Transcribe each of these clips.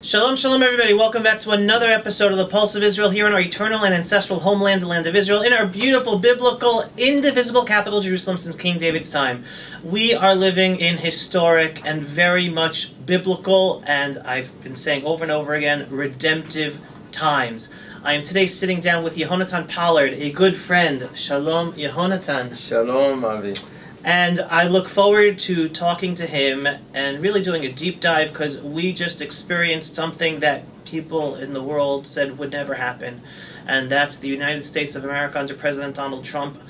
Shalom, shalom, everybody. Welcome back to another episode of the Pulse of Israel here in our eternal and ancestral homeland, the land of Israel, in our beautiful, biblical, indivisible capital, Jerusalem, since King David's time. We are living in historic and very much biblical, and I've been saying over and over again, redemptive times. I am today sitting down with Yehonatan Pollard, a good friend. Shalom, Yehonatan. Shalom, Avi. And I look forward to talking to him and really doing a deep dive, because we just experienced something that people in the world said would never happen. And that's the United States of America under President Donald Trump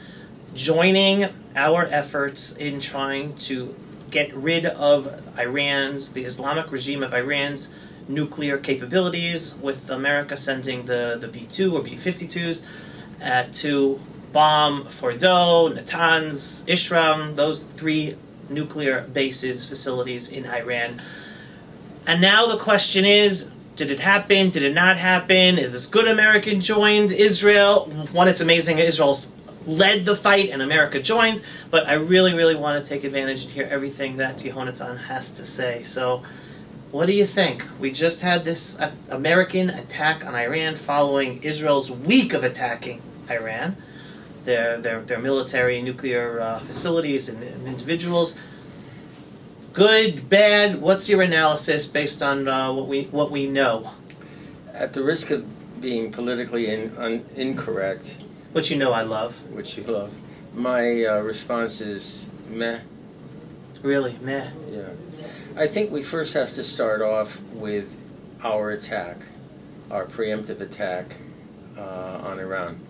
joining our efforts in trying to get rid of the Islamic regime of Iran's nuclear capabilities, with America sending the B-2 or B-52s to bomb Fordo, Natanz, Ishram, those three nuclear bases, facilities in Iran. And now the question is, did it happen? Did it not happen? Is this good America joined Israel? One, it's amazing Israel's led the fight and America joined, but I really, really want to take advantage and hear everything that Yehonatan has to say. So, what do you think? We just had this American attack on Iran following Israel's week of attacking Iran. Their military nuclear facilities and individuals. Good, bad. What's your analysis based on what we know? At the risk of being politically incorrect, Which you know I love. which you love, my response is meh. Really, meh. Yeah, I think we first have to start off with our attack, our preemptive attack on Iran.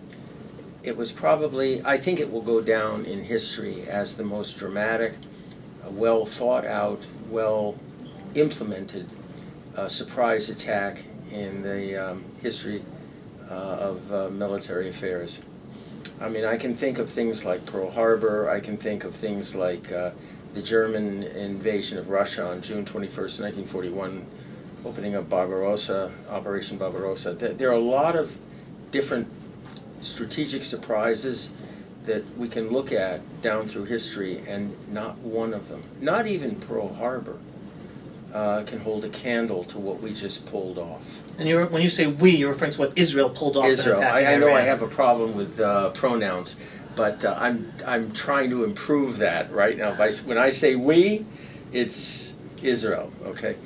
It was probably, I think it will go down in history as the most dramatic, well thought out, well implemented surprise attack in the history of military affairs. I mean, I can think of things like Pearl Harbor, I can think of things like the German invasion of Russia on June 21st, 1941, opening up Barbarossa, Operation Barbarossa. There are a lot of different strategic surprises that we can look at down through history, and not one of them, not even Pearl Harbor, can hold a candle to what we just pulled off. And when you say we, you're referring to what Israel pulled off. Israel. I know Iran. I have a problem with pronouns, but I'm trying to improve that right now. When I say we, it's Israel. Okay,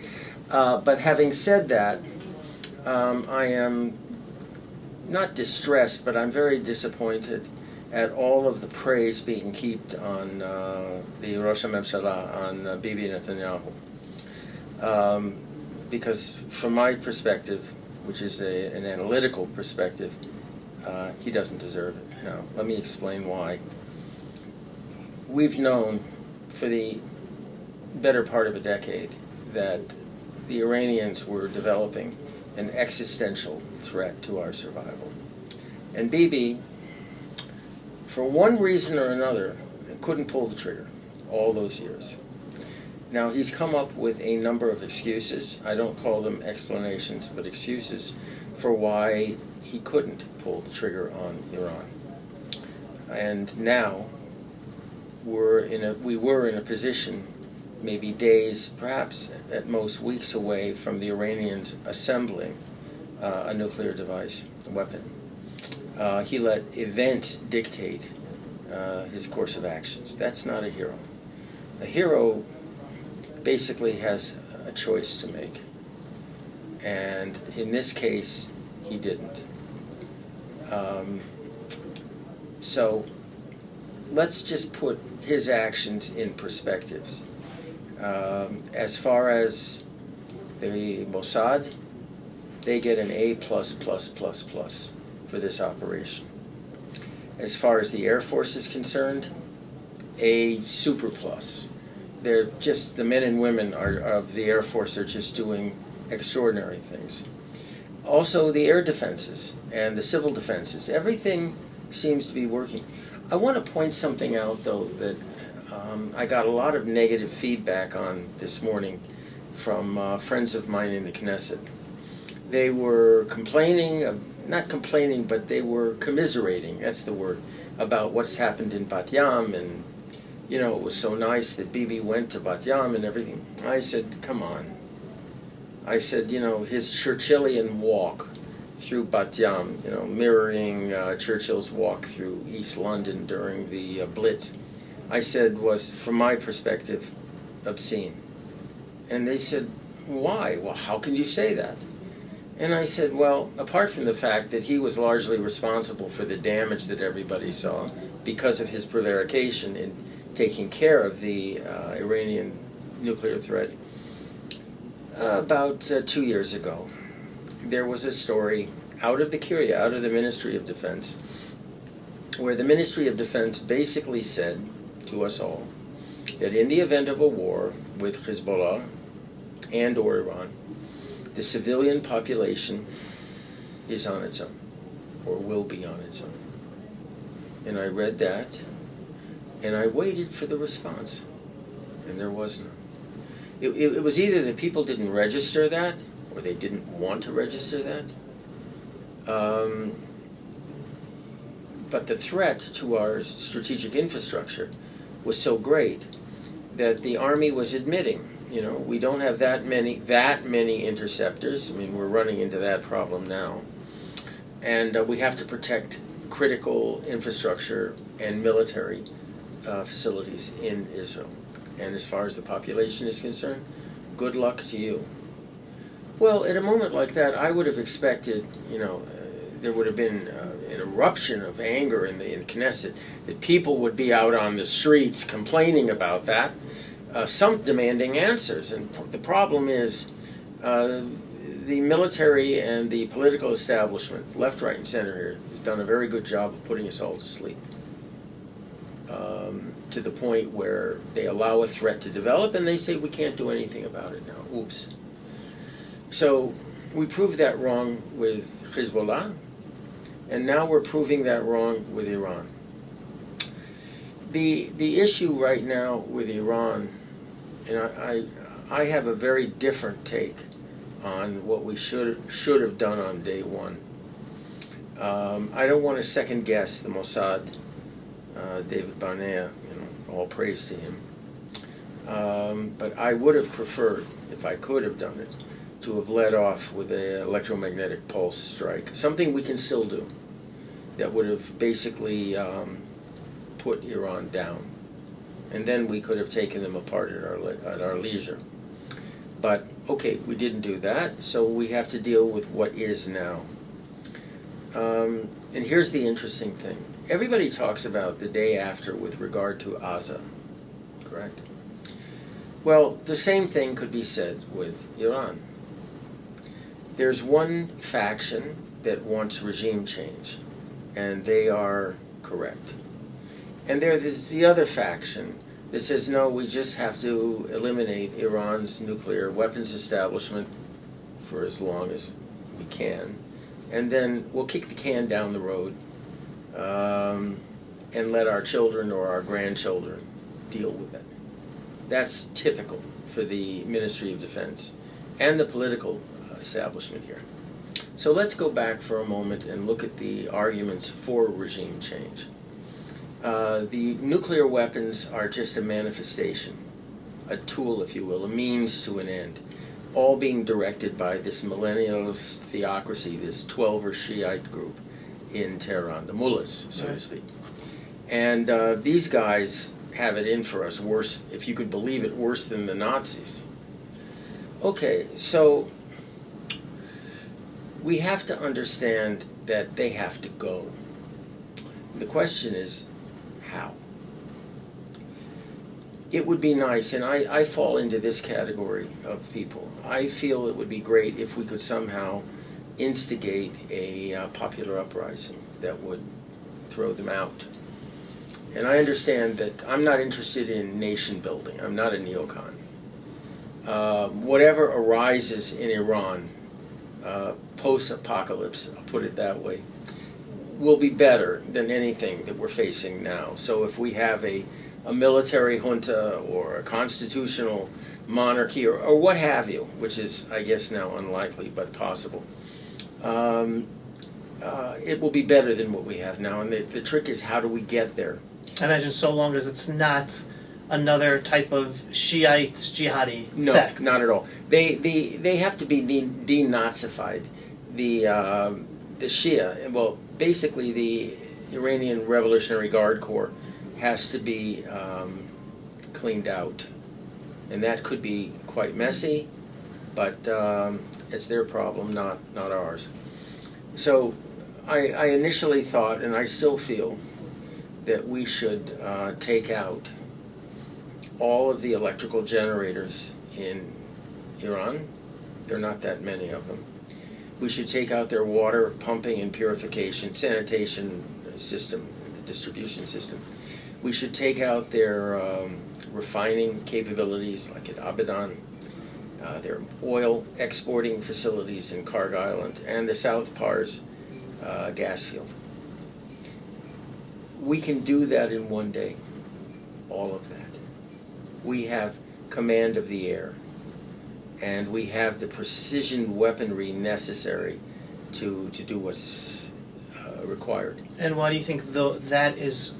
but having said that, I am not distressed, but I'm very disappointed at all of the praise being heaped on the Rosh HaMemshala, on Bibi Netanyahu. Because from my perspective, which is an analytical perspective, he doesn't deserve it. Now, let me explain why. We've known for the better part of a decade that the Iranians were developing an existential threat to our survival. And Bibi, for one reason or another, couldn't pull the trigger all those years. Now, he's come up with a number of excuses. I don't call them explanations, but excuses for why he couldn't pull the trigger on Iran. And now we were in a position, maybe days, perhaps at most weeks away from the Iranians assembling a nuclear device, a weapon. He let events dictate his course of actions. That's not a hero. A hero basically has a choice to make. And in this case, he didn't. So let's just put his actions in perspectives. As far as the Mossad, they get an A++++ for this operation. As far as the Air Force is concerned, A super plus. They're just, the men and women of the Air Force are just doing extraordinary things. Also, the air defenses and the civil defenses, everything seems to be working. I want to point something out, though, that I got a lot of negative feedback on this morning from friends of mine in the Knesset. They were not complaining, but they were commiserating, that's the word, about what's happened in Bat Yam, and, you know, it was so nice that Bibi went to Bat Yam and everything. I said, come on. I said, his Churchillian walk through Bat Yam, mirroring Churchill's walk through East London during the Blitz, I said was, from my perspective, obscene. And they said, why? Well, how can you say that? And I said, well, apart from the fact that he was largely responsible for the damage that everybody saw because of his prevarication in taking care of the Iranian nuclear threat, about 2 years ago, there was a story out of the Curia, out of the Ministry of Defense, where the Ministry of Defense basically said to us all that in the event of a war with Hezbollah and or Iran, the civilian population is on its own, or will be on its own. And I read that, and I waited for the response, and there was none. It was either that people didn't register that, or they didn't want to register that. But the threat to our strategic infrastructure was so great that the Army was admitting, we don't have that many interceptors. I mean, we're running into that problem now. And we have to protect critical infrastructure and military facilities in Israel. And as far as the population is concerned, good luck to you. Well, at a moment like that, I would have expected, there would have been an eruption of anger in the Knesset, that people would be out on the streets complaining about that, some demanding answers. And the problem is the military and the political establishment, left, right, and center here, has done a very good job of putting us all to sleep. To the point where they allow a threat to develop and they say we can't do anything about it now. Oops. So we proved that wrong with Hezbollah, and now we're proving that wrong with Iran. The issue right now with Iran, and I have a very different take on what we should have done on day one. I don't want to second guess the Mossad, David Barnea, all praise to him. But I would have preferred, if I could have done it, to have led off with an electromagnetic pulse strike, something we can still do, that would have basically put Iran down. And then we could have taken them apart at our leisure. But, okay, we didn't do that, so we have to deal with what is now. And here's the interesting thing. Everybody talks about the day after with regard to Gaza, correct? Well, the same thing could be said with Iran. There's one faction that wants regime change, and they are correct. And there's the other faction that says, no, we just have to eliminate Iran's nuclear weapons establishment for as long as we can, and then we'll kick the can down the road and let our children or our grandchildren deal with it. That's typical for the Ministry of Defense and the political establishment here. So let's go back for a moment and look at the arguments for regime change. The nuclear weapons are just a manifestation, a tool, if you will, a means to an end, all being directed by this millennialist theocracy, this 12er Shiite group in Tehran, the mullahs, so to speak. And these guys have it in for us, worse, if you could believe it, worse than the Nazis. Okay, so we have to understand that they have to go. The question is, how? It would be nice, and I fall into this category of people. I feel it would be great if we could somehow instigate a popular uprising that would throw them out. And I understand that I'm not interested in nation building. I'm not a neocon. Whatever arises in Iran, post-apocalypse, I'll put it that way, will be better than anything that we're facing now. So if we have a military junta or a constitutional monarchy or what have you, which is, I guess, now unlikely but possible, it will be better than what we have now. And the trick is, how do we get there? I imagine so long as it's not No. type of Shiite jihadi No, sect. not at all. They have to be denazified. The Shia, well, basically the Iranian Revolutionary Guard Corps has to be cleaned out, and that could be quite messy, but it's their problem, not ours. So I initially thought, and I still feel, that we should take out all of the electrical generators in Iran. There are not that many of them. We should take out their water pumping and purification, sanitation system, distribution system. We should take out their refining capabilities, like at Abadan, their oil exporting facilities in Karg Island, and the South Pars gas field. We can do that in one day, all of that. We have command of the air, and we have the precision weaponry necessary to do what's required. And why do you think that is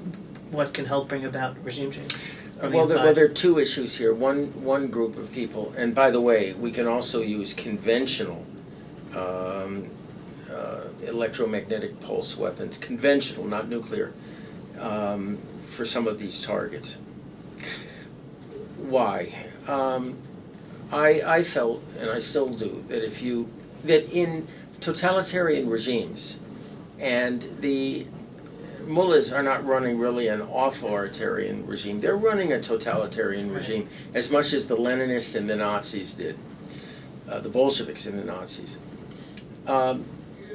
what can help bring about regime change from the Well, inside? there are two issues here. One group of people, and by the way, we can also use conventional electromagnetic pulse weapons, conventional, not nuclear, for some of these targets. Why? I felt, and I still do, that in totalitarian regimes, and the mullahs are not running really an authoritarian regime. They're running a totalitarian regime as much as the Leninists and the Nazis did, the Bolsheviks and the Nazis.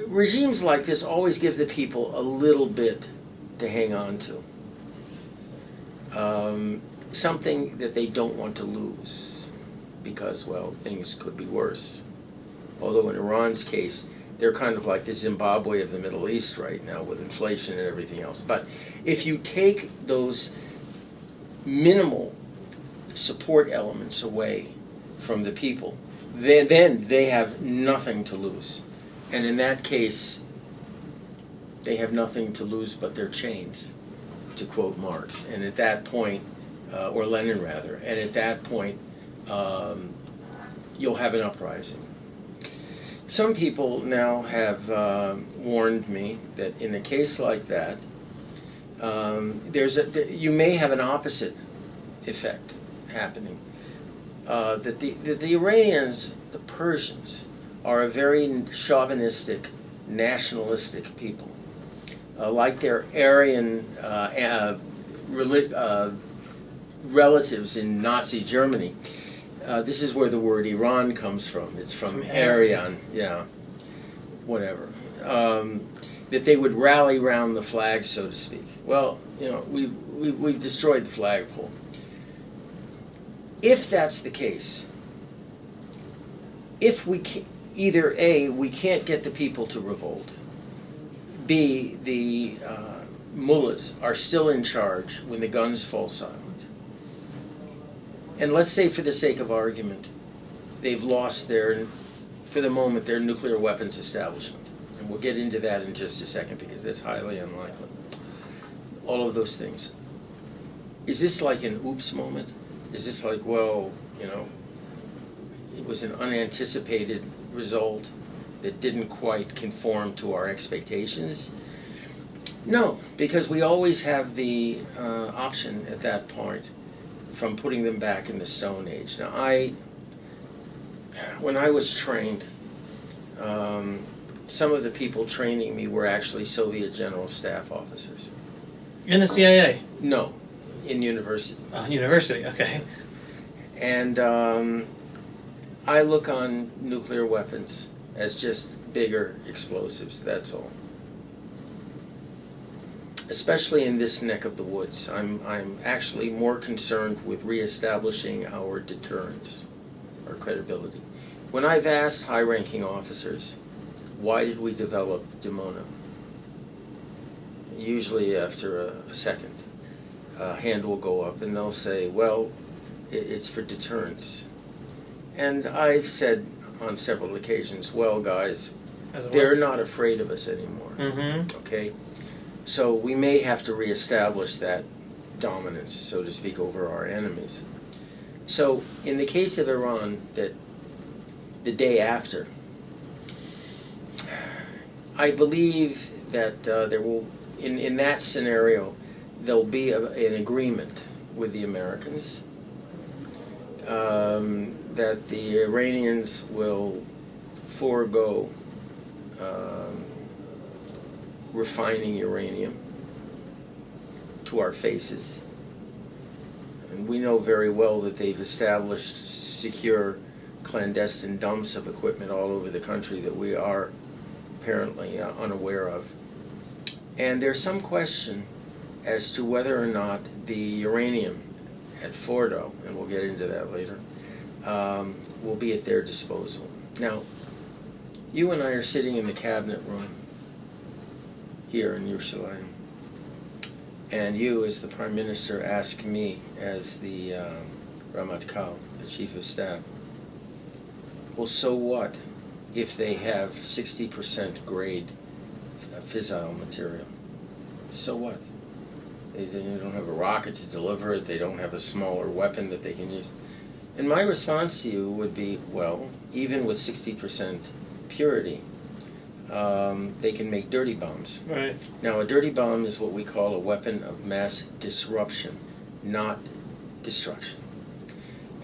Regimes like this always give the people a little bit to hang on to. Something that they don't want to lose because, well, things could be worse. Although in Iran's case, they're kind of like the Zimbabwe of the Middle East right now with inflation and everything else. But if you take those minimal support elements away from the people, then they have nothing to lose. And in that case, they have nothing to lose but their chains, to quote Marx. And at that point, or Lenin rather, and at that point, you'll have an uprising. Some people now have warned me that in a case like that, you may have an opposite effect happening. That the Iranians, the Persians, are a very chauvinistic, nationalistic people. Like their Aryan relatives in Nazi Germany. This is where the word Iran comes from. It's from Aryan, yeah, whatever. That they would rally round the flag, so to speak. Well, we've destroyed the flagpole. If that's the case, if we either A, we can't get the people to revolt, B, the mullahs are still in charge when the guns fall silent, and let's say for the sake of argument, they've lost for the moment, their nuclear weapons establishment. And we'll get into that in just a second because that's highly unlikely. All of those things. Is this like an oops moment? Is this like, well, it was an unanticipated result that didn't quite conform to our expectations? No, because we always have the option at that point from putting them back in the Stone Age. Now, when I was trained, some of the people training me were actually Soviet general staff officers. In the CIA? No, in university. University, okay. And I look on nuclear weapons as just bigger explosives, that's all. Especially in this neck of the woods, I'm actually more concerned with reestablishing our deterrence, our credibility. When I've asked high-ranking officers, why did we develop Dimona? Usually after a second, a hand will go up and they'll say, well, it's for deterrence. And I've said on several occasions, well, guys, they're not afraid of us anymore. Mm-hmm. Okay? So we may have to reestablish that dominance, so to speak, over our enemies. So in the case of Iran, that the day after, I believe that there will, in that scenario, there'll be an agreement with the Americans that the Iranians will forego refining uranium to our faces. And we know very well that they've established secure clandestine dumps of equipment all over the country that we are apparently unaware of. And there's some question as to whether or not the uranium at Fordo, and we'll get into that later, will be at their disposal. Now, you and I are sitting in the cabinet room here in Yerushalayim, and you, as the Prime Minister, ask me, as the Ramatkal, the Chief of Staff, well, so what if they have 60% grade fissile material? So what? They don't have a rocket to deliver it. They don't have a smaller weapon that they can use. And my response to you would be, well, even with 60% purity, they can make dirty bombs. Right. Now, a dirty bomb is what we call a weapon of mass disruption, not destruction.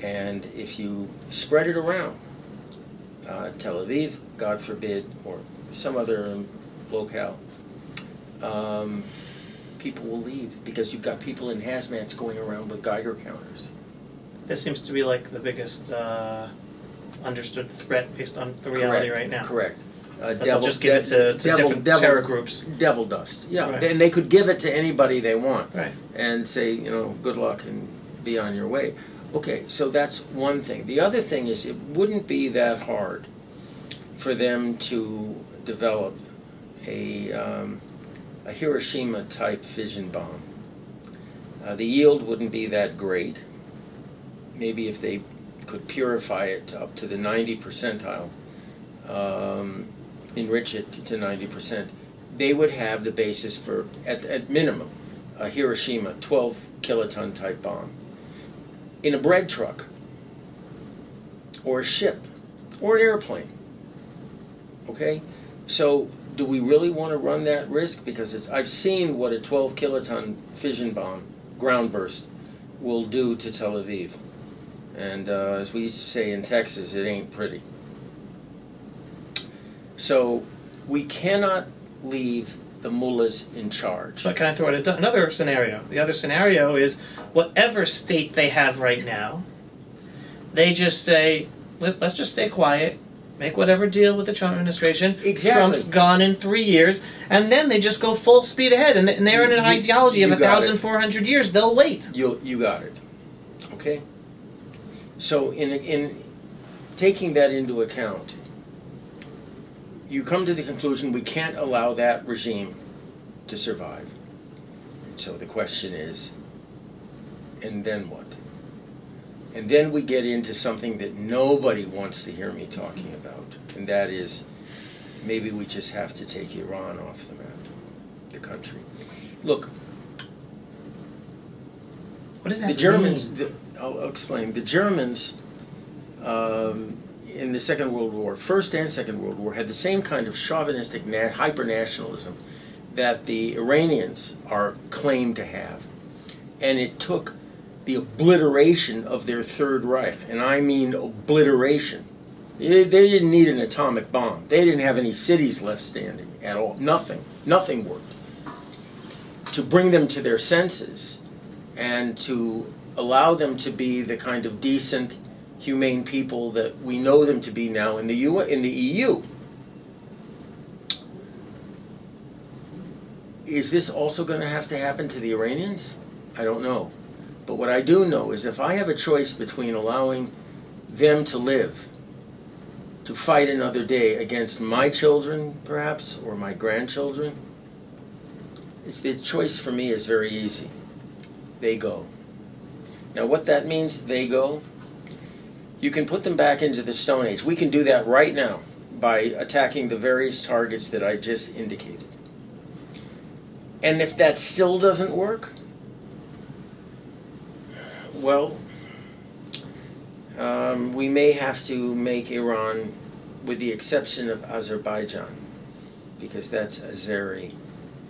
And if you spread it around, Tel Aviv, God forbid, or some other locale, people will leave because you've got people in hazmats going around with Geiger counters. This seems to be like the biggest understood threat based on the reality right now. Correct. They'll just give it to different terror groups. Devil dust. Yeah, Right. and they could give it to anybody they want, Right. and say, good luck and be on your way. Okay, so that's one thing. The other thing is, it wouldn't be that hard for them to develop a Hiroshima-type fission bomb. The yield wouldn't be that great. Maybe if they could purify it up to the 90 percentile, enrich it to 90%, they would have the basis for, at minimum, a Hiroshima 12 kiloton type bomb in a bread truck, or a ship, or an airplane. Okay? So, do we really want to run that risk? Because I've seen what a 12 kiloton fission bomb, ground burst, will do to Tel Aviv. And as we used to say in Texas, it ain't pretty. So we cannot leave the mullahs in charge. But can I throw out another scenario? The other scenario is whatever state they have right now, they just say, let's just stay quiet, make whatever deal with the Trump administration. Exactly. Trump's gone in 3 years, and then they just go full speed ahead. And they're in an ideology of 1,400 years. They'll wait. You got it. Okay? So in taking that into account, you come to the conclusion we can't allow that regime to survive. So the question is, and then what? And then we get into something that nobody wants to hear me talking about, and that is, maybe we just have to take Iran off the map, the country. Look, What does that the Germans, mean? I'll explain. The Germans, in the Second World War, First and Second World War, had the same kind of chauvinistic hyper-nationalism that the Iranians are claimed to have. And it took the obliteration of their Third Reich, and I mean obliteration. They didn't need an atomic bomb. They didn't have any cities left standing at all. Nothing. Nothing worked. To bring them to their senses and to allow them to be the kind of decent, humane people that we know them to be now in the EU. Is this also going to have to happen to the Iranians? I don't know. But what I do know is if I have a choice between allowing them to live, to fight another day against my children, perhaps, or my grandchildren, the choice for me is very easy. They go. Now what that means, they go, you can put them back into the Stone Age. We can do that right now by attacking the various targets that I just indicated. And if that still doesn't work, Well, we may have to make Iran, with the exception of Azerbaijan, because that's Azeri,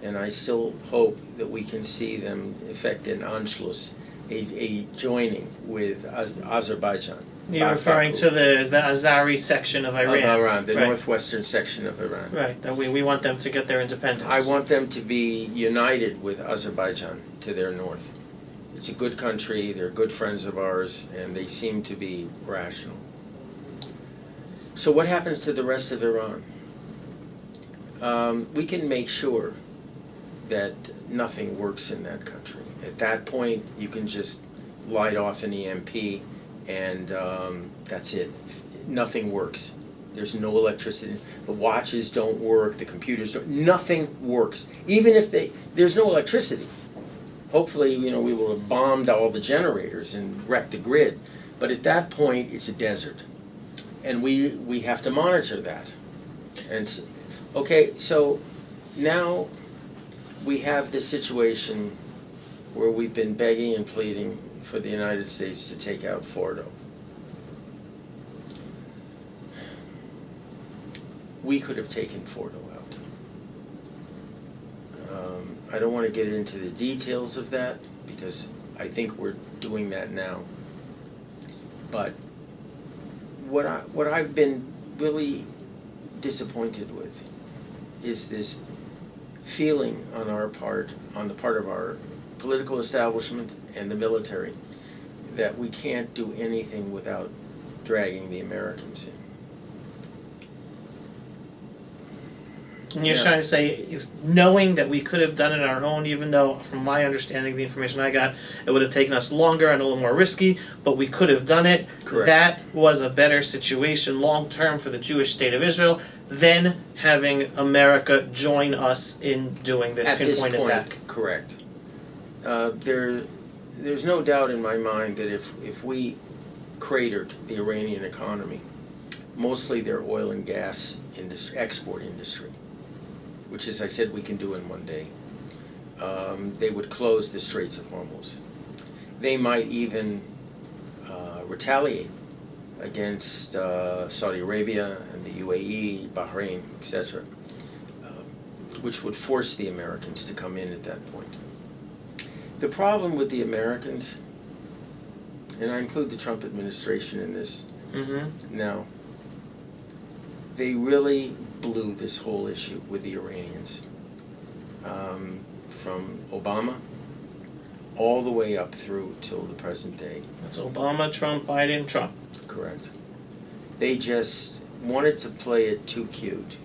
and I still hope that we can see them effect an Anschluss, a joining with Azerbaijan. You're referring to the Azari section of Iran. Of Iran, the right. northwestern section of Iran. Right, that we want them to get their independence. I want them to be united with Azerbaijan to their north. It's a good country, they're good friends of ours, and they seem to be rational. So what happens to the rest of Iran? We can make sure that nothing works in that country. At that point, you can just light off an EMP, and that's it. Nothing works. There's no electricity. The watches don't work. The computers don't. Nothing works. Even if there's no electricity. Hopefully, we will have bombed all the generators and wrecked the grid. But at that point, it's a desert, and we have to monitor that. And okay, so now we have this situation where we've been begging and pleading for the United States to take out Fordo. We could have taken Fordo out. I don't want to get into the details of that because I think we're doing that now. But what I've been really disappointed with is this feeling on our part, on the part of our political establishment and the military, that we can't do anything without dragging the Americans in. And you're trying to say, knowing that we could have done it on our own, even though, from my understanding, the information I got, it would have taken us longer and a little more risky, but we could have done it. Correct. That was a better situation long-term for the Jewish state of Israel than having America join us in doing this pinpoint attack. Correct. There's no doubt in my mind that if we cratered the Iranian economy, mostly their oil and gas export industry, which, as I said, we can do in one day, they would close the Straits of Hormuz. They might even retaliate against Saudi Arabia and the UAE, Bahrain, etc., which would force the Americans to come in at that point. The problem with the Americans, and I include the Trump administration in this now, they really blew this whole issue with the Iranians. From Obama all the way up through till the present day. That's Obama, Trump, Biden, Trump. Correct. They just wanted to play it too cute.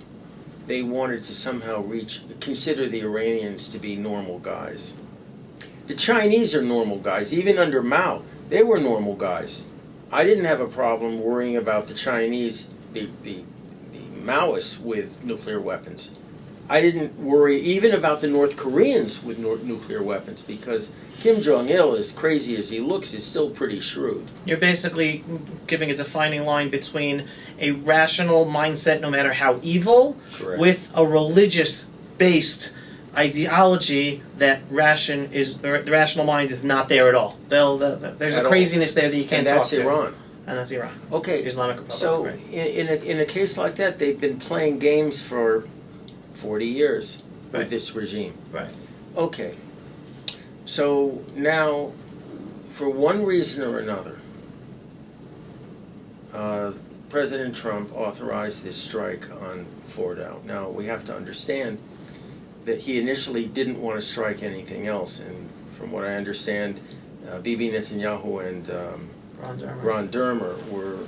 They wanted to somehow consider the Iranians to be normal guys. The Chinese are normal guys. Even under Mao, they were normal guys. I didn't have a problem worrying about the Chinese, the Maoists with nuclear weapons. I didn't worry even about the North Koreans with nuclear weapons because Kim Jong-il, as crazy as he looks, is still pretty shrewd. You're basically giving a defining line between a rational mindset, no matter how evil, Correct. with a religious-based ideology that the rational mind is not there at all. There's a craziness there that you can't talk to. And that's Iran. And that's Iran. Okay. Islamic Republic. So right. in a case like that, they've been playing games for 40 years Right. with this regime. Right. Okay. So now, for one reason or another, President Trump authorized this strike on Fordow. Now, we have to understand that he initially didn't want to strike anything else, and from what I understand, Bibi Netanyahu and Ron Dermer were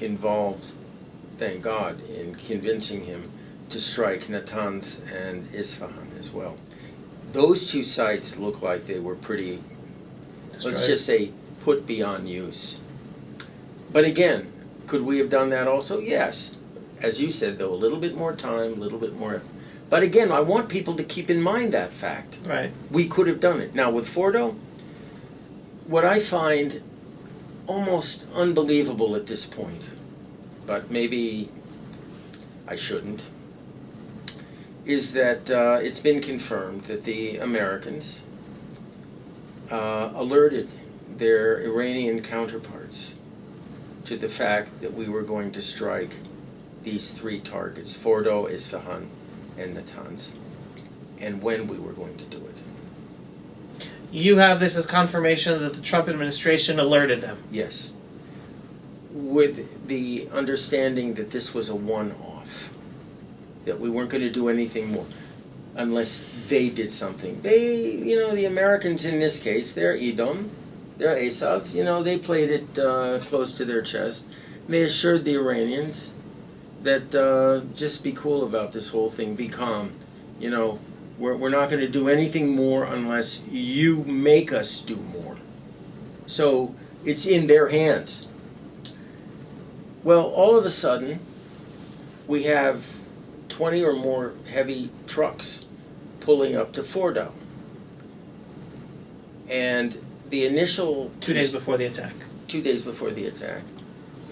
involved, thank God, in convincing him to strike Natanz and Isfahan as well. Those two sites look like they were pretty, let's just say, put beyond use. But again, could we have done that also? Yes. As you said, though, a little bit more time, a little bit more effort. But again, I want people to keep in mind that fact. Right. We could have done it. Now, with Fordo, what I find almost unbelievable at this point, but maybe I shouldn't, is that it's been confirmed that the Americans alerted their Iranian counterparts to the fact that we were going to strike these three targets, Fordo, Isfahan, and Natanz, and when we were going to do it. You have this as confirmation that the Trump administration alerted them. Yes. With the understanding that this was a one-off, that we weren't going to do anything more unless they did something. They, the Americans in this case, they're Edom, they're Esav, they played it close to their chest. And they assured the Iranians that just be cool about this whole thing, be calm. We're not going to do anything more unless you make us do more. So it's in their hands. Well, all of a sudden, we have 20 or more heavy trucks pulling up to Fordo. And the initial... 2 days before the attack. 2 days before the attack.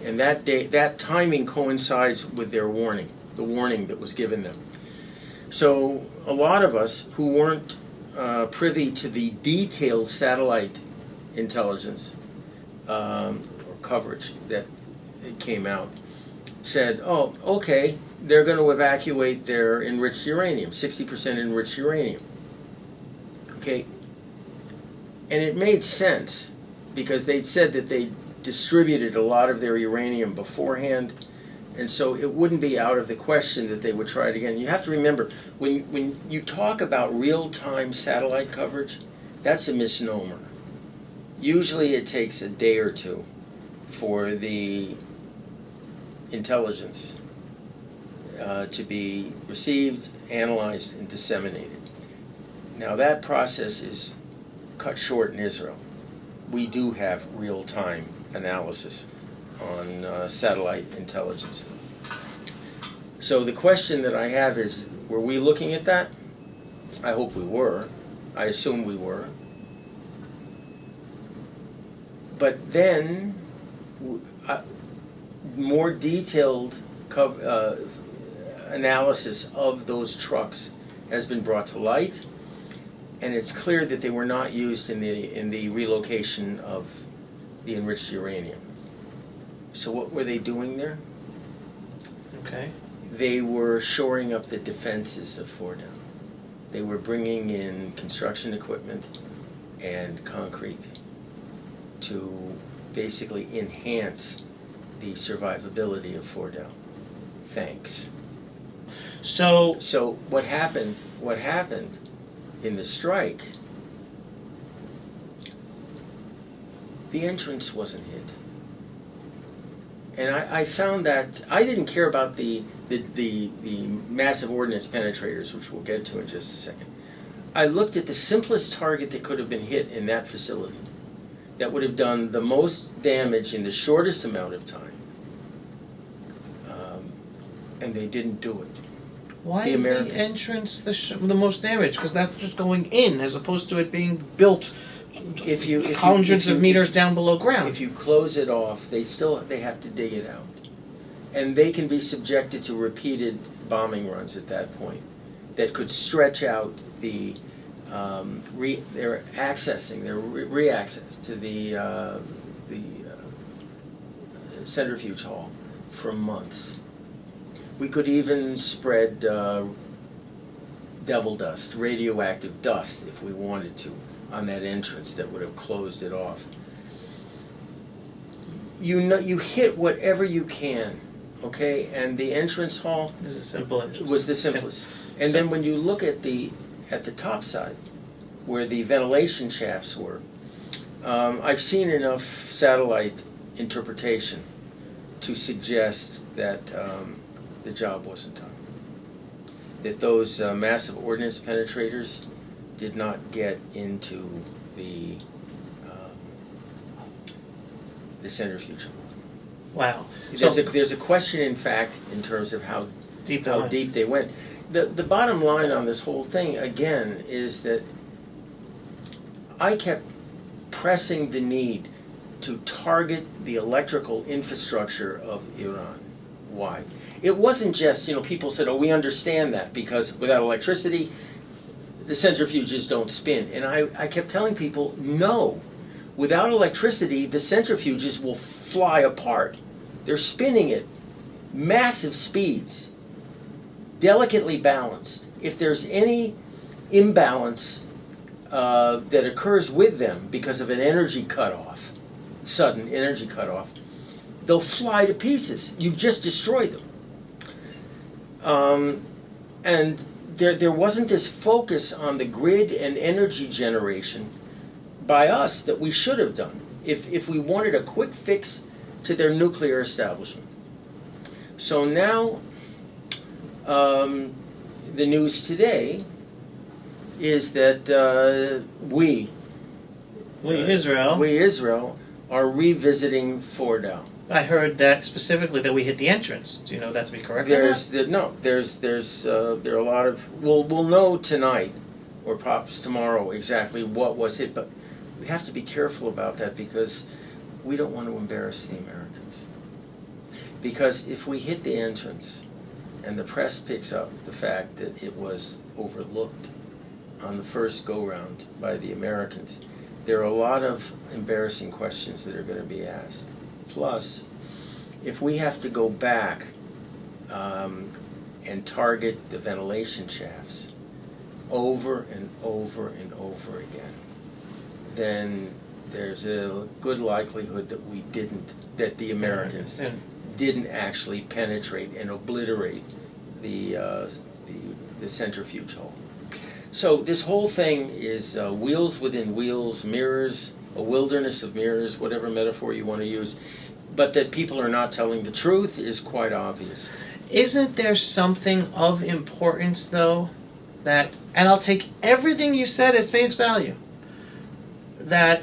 And that day, that timing coincides with their warning, the warning that was given them. So a lot of us who weren't privy to the detailed satellite intelligence or coverage that came out said, oh, okay, they're going to evacuate their enriched uranium, 60% enriched uranium. Okay, and it made sense because they'd said that they distributed a lot of their uranium beforehand, and so it wouldn't be out of the question that they would try it again. You have to remember, when you talk about real-time satellite coverage, that's a misnomer. Usually it takes a day or two for the intelligence to be received, analyzed, and disseminated. Now that process is cut short in Israel. We do have real-time analysis on satellite intelligence. So the question that I have is, were we looking at that? I hope we were. I assume we were. But then, more detailed analysis of those trucks has been brought to light, and it's clear that they were not used in the relocation of the enriched uranium. So what were they doing there? Okay. They were shoring up the defenses of Fordo. They were bringing in construction equipment and concrete to basically enhance the survivability of Fordo. Thanks. So what happened in the strike, the entrance wasn't hit. And I found that I didn't care about the massive ordnance penetrators, which we'll get to in just a second. I looked at the simplest target that could have been hit in that facility that would have done the most damage in the shortest amount of time. And they didn't do it. Why is the entrance the most damage? Because that's just going in as opposed to it being built hundreds of meters down below ground. If you close it off, they have to dig it out. And they can be subjected to repeated bombing runs at that point that could stretch out their re-access to the centrifuge hall for months. We could even spread devil dust, radioactive dust, if we wanted to, on that entrance that would have closed it off. You hit whatever you can, okay? And the entrance hall This is simple. was the simplest. And then when you look at the top side, where the ventilation shafts were, I've seen enough satellite interpretation to suggest that the job wasn't done. That those massive ordnance penetrators did not get into the centrifuge. Wow. There's a question, in fact, in terms of how deep they went. The bottom line on this whole thing, again, is that I kept pressing the need to target the electrical infrastructure of Iran. Why? It wasn't just, people said, oh, we understand that because without electricity, the centrifuges don't spin. And I kept telling people, no, Without electricity, the centrifuges will fly apart. They're spinning at massive speeds, delicately balanced. If there's any imbalance that occurs with them because of an energy cutoff, sudden energy cutoff, they'll fly to pieces. You've just destroyed them. And there wasn't this focus on the grid and energy generation by us that we should have done if we wanted a quick fix to their nuclear establishment. So now the news today is that we Israel are revisiting Fordow. I heard that specifically that we hit the entrance. Do you know that to be correct? There are a lot of. We'll know tonight, or perhaps tomorrow, exactly what was hit. But we have to be careful about that because we don't want to embarrass the Americans. Because if we hit the entrance, and the press picks up the fact that it was overlooked on the first go-round by the Americans, there are a lot of embarrassing questions that are going to be asked. Plus, if we have to go back and target the ventilation shafts over and over and over again, then there's a good likelihood that the Americans didn't actually penetrate and obliterate the centrifuge hole. So this whole thing is wheels within wheels, mirrors, a wilderness of mirrors, whatever metaphor you want to use. But that people are not telling the truth is quite obvious. Isn't there something of importance, though, that, and I'll take everything you said at face value, that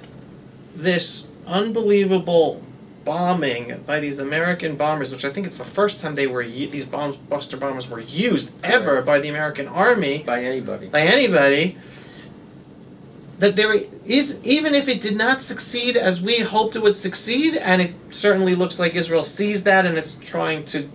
this unbelievable bombing by these American bombers, which I think it's the first time these buster bombers were used ever by the American Army. By anybody. That there is, even if it did not succeed as we hoped it would succeed, and it certainly looks like Israel sees that and it's trying to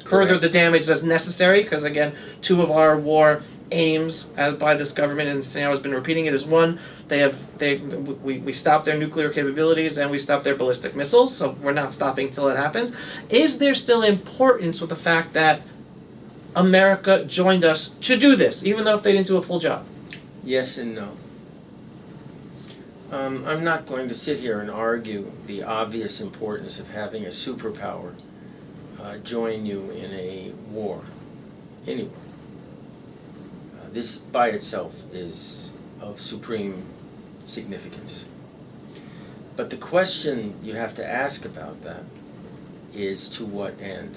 further the damage that's necessary, because again, two of our war aims by this government, and Netanyahu has been repeating it, is one, we stop their nuclear capabilities and we stop their ballistic missiles, so we're not stopping till it happens. Is there still importance with the fact that America joined us to do this, even though if they didn't do a full job? Yes and no. I'm not going to sit here and argue the obvious importance of having a superpower join you in a war anywhere. This by itself is of supreme significance. But the question you have to ask about that is to what end?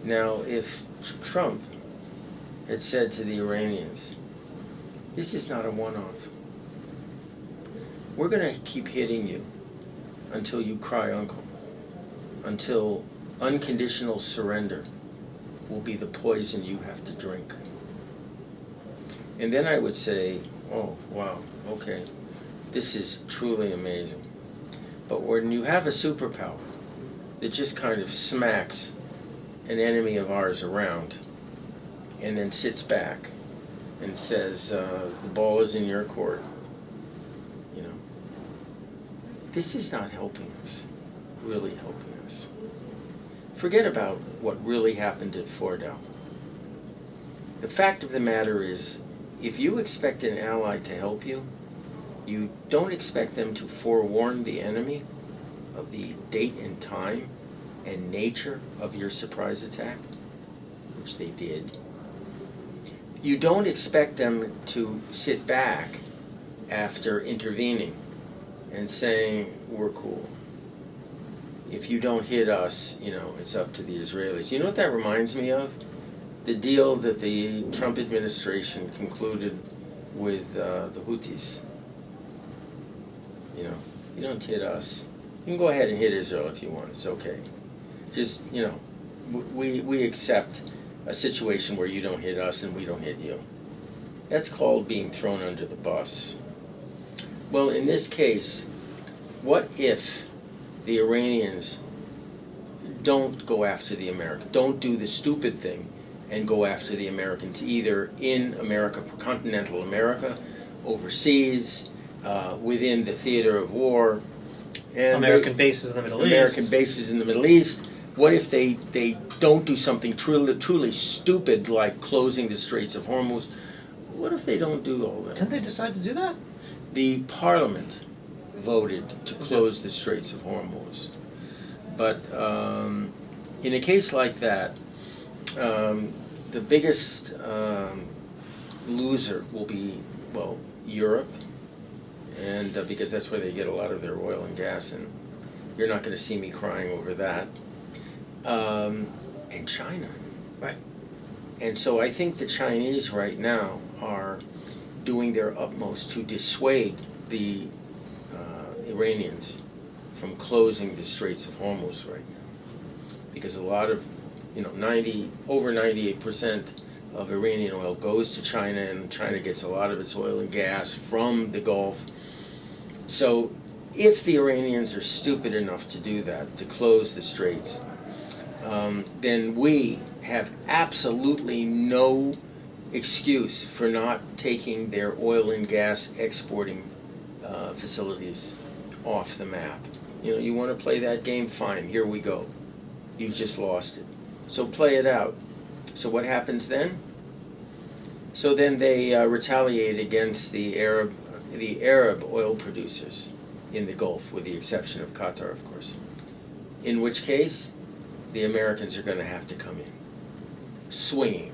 Now, if Trump had said to the Iranians, this is not a one-off. We're going to keep hitting you until you cry uncle, until unconditional surrender will be the poison you have to drink. And then I would say, oh, wow, okay, this is truly amazing. But when you have a superpower that just kind of smacks an enemy of ours around and then sits back and says, the ball is in your court, this is not helping us, really helping us. Forget about what really happened at Fordow. The fact of the matter is, if you expect an ally to help you, you don't expect them to forewarn the enemy of the date and time and nature of your surprise attack, which they did. You don't expect them to sit back after intervening and saying, we're cool. If you don't hit us, it's up to the Israelis. You know what that reminds me of? The deal that the Trump administration concluded with the Houthis. You don't hit us. You can go ahead and hit Israel if you want. It's okay. Just, we accept a situation where you don't hit us and we don't hit you. That's called being thrown under the bus. Well, in this case, what if the Iranians don't go after the Americans, don't do the stupid thing and go after the Americans, either in America, continental America, overseas, within the theater of war. And American bases in the Middle East. American bases in the Middle East. What if they don't do something truly stupid like closing the Straits of Hormuz? What if they don't do all that? Didn't they decide to do that? The parliament voted to close the Straits of Hormuz. But in a case like that, the biggest loser will be, well, Europe, and because that's where they get a lot of their oil and gas, and you're not going to see me crying over that, and China. Right. And so I think the Chinese right now are doing their utmost to dissuade the Iranians from closing the Straits of Hormuz right now, because a lot of, over 98% of Iranian oil goes to China, and China gets a lot of its oil and gas from the Gulf. So if the Iranians are stupid enough to do that, to close the Straits, then we have absolutely no excuse for not taking their oil and gas exporting facilities off the map. You want to play that game? Fine, here we go. You've just lost it. So play it out. So what happens then? So then they retaliate against the Arab oil producers in the Gulf, with the exception of Qatar, of course. In which case, the Americans are going to have to come in, swinging.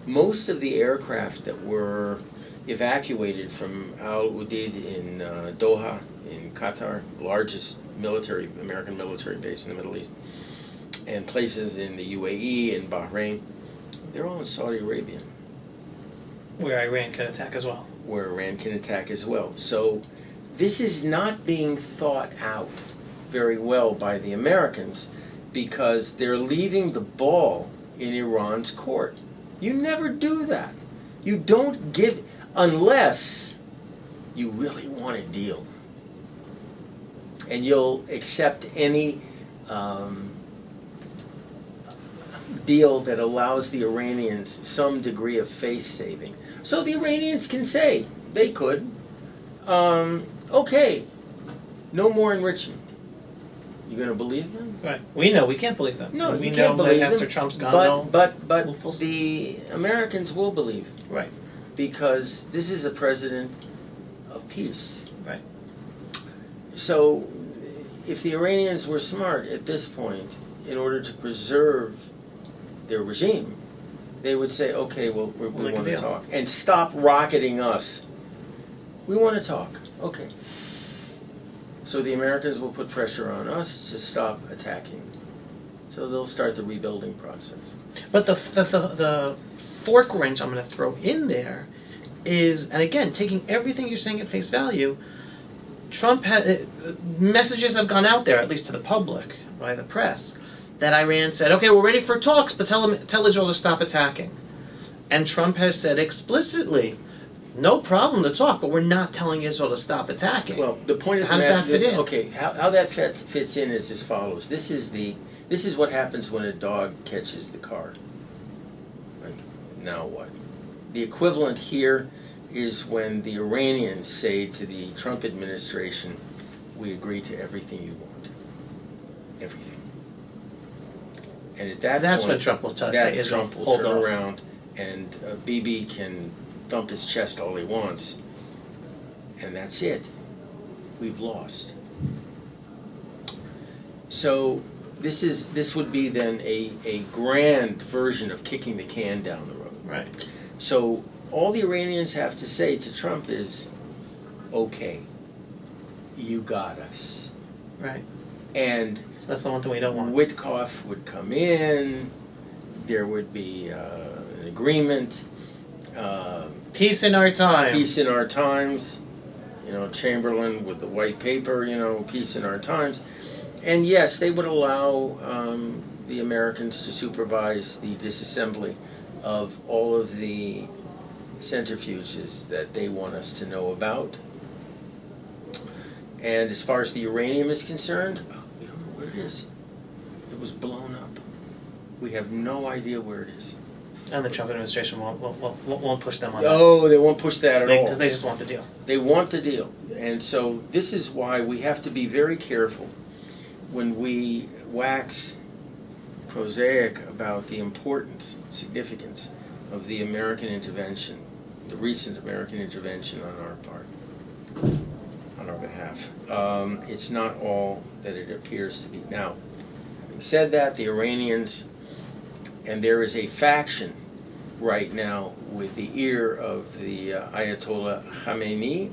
Most of the aircraft that were evacuated from Al Udeid in Doha, in Qatar, largest American military base in the Middle East, and places in the UAE and Bahrain, they're all in Saudi Arabia. Where Iran can attack as well. Where Iran can attack as well. So this is not being thought out very well by the Americans, because they're leaving the ball in Iran's court. You never do that. You don't give, unless you really want a deal. And you'll accept any deal that allows the Iranians some degree of face saving. So the Iranians can say, they could, okay, no more enrichment. You going to believe them? Right. We know we can't believe them. No, we you know can't believe that them. after Trump's gone. But we'll the Americans will believe. Right. Because this is a president of peace. Right. So if the Iranians were smart at this point, in order to preserve their regime, they would say, okay, well, we want to talk. And stop rocketing us. We want to talk. Okay. So the Americans will put pressure on us to stop attacking. So they'll start the rebuilding process. But the fork wrench I'm going to throw in there is, and again, taking everything you're saying at face value, Trump had messages have gone out there, at least to the public, by the press, that Iran said, okay, we're ready for talks, but tell Israel to stop attacking. And Trump has said explicitly, no problem to talk, but we're not telling Israel to stop attacking. Well, the point so of how does that fit in? Okay, how that fits in is as follows. This is what happens when a dog catches the car. Like, now what? The equivalent here is when the Iranians say to the Trump administration, we agree to everything you want. Everything. And at that's when Trump will say Israel, Trump will hold turn off. around, and Bibi can thump his chest all he wants, and that's it. We've lost. So this would be then a grand version of kicking the can down the road. Right. So all the Iranians have to say to Trump is, okay, you got us. Right. And so that's the one thing we don't want. Witkoff would come in, there would be an agreement. Peace in our time. Peace in our times. Chamberlain with the white paper, peace in our times. And yes, they would allow the Americans to supervise the disassembly of all of the centrifuges that they want us to know about. And as far as the uranium is concerned, we don't know where it is. It was blown up. We have no idea where it is. And the Trump administration won't push them on that. Oh, they won't push that at all. Because they just want the deal. They want the deal. And so this is why we have to be very careful when we wax prosaic about the importance, significance of the American intervention, the recent American intervention on our part, on our behalf. It's not all that it appears to be. Now, having said that, the Iranians, and there is a faction right now with the ear of the Ayatollah Khamenei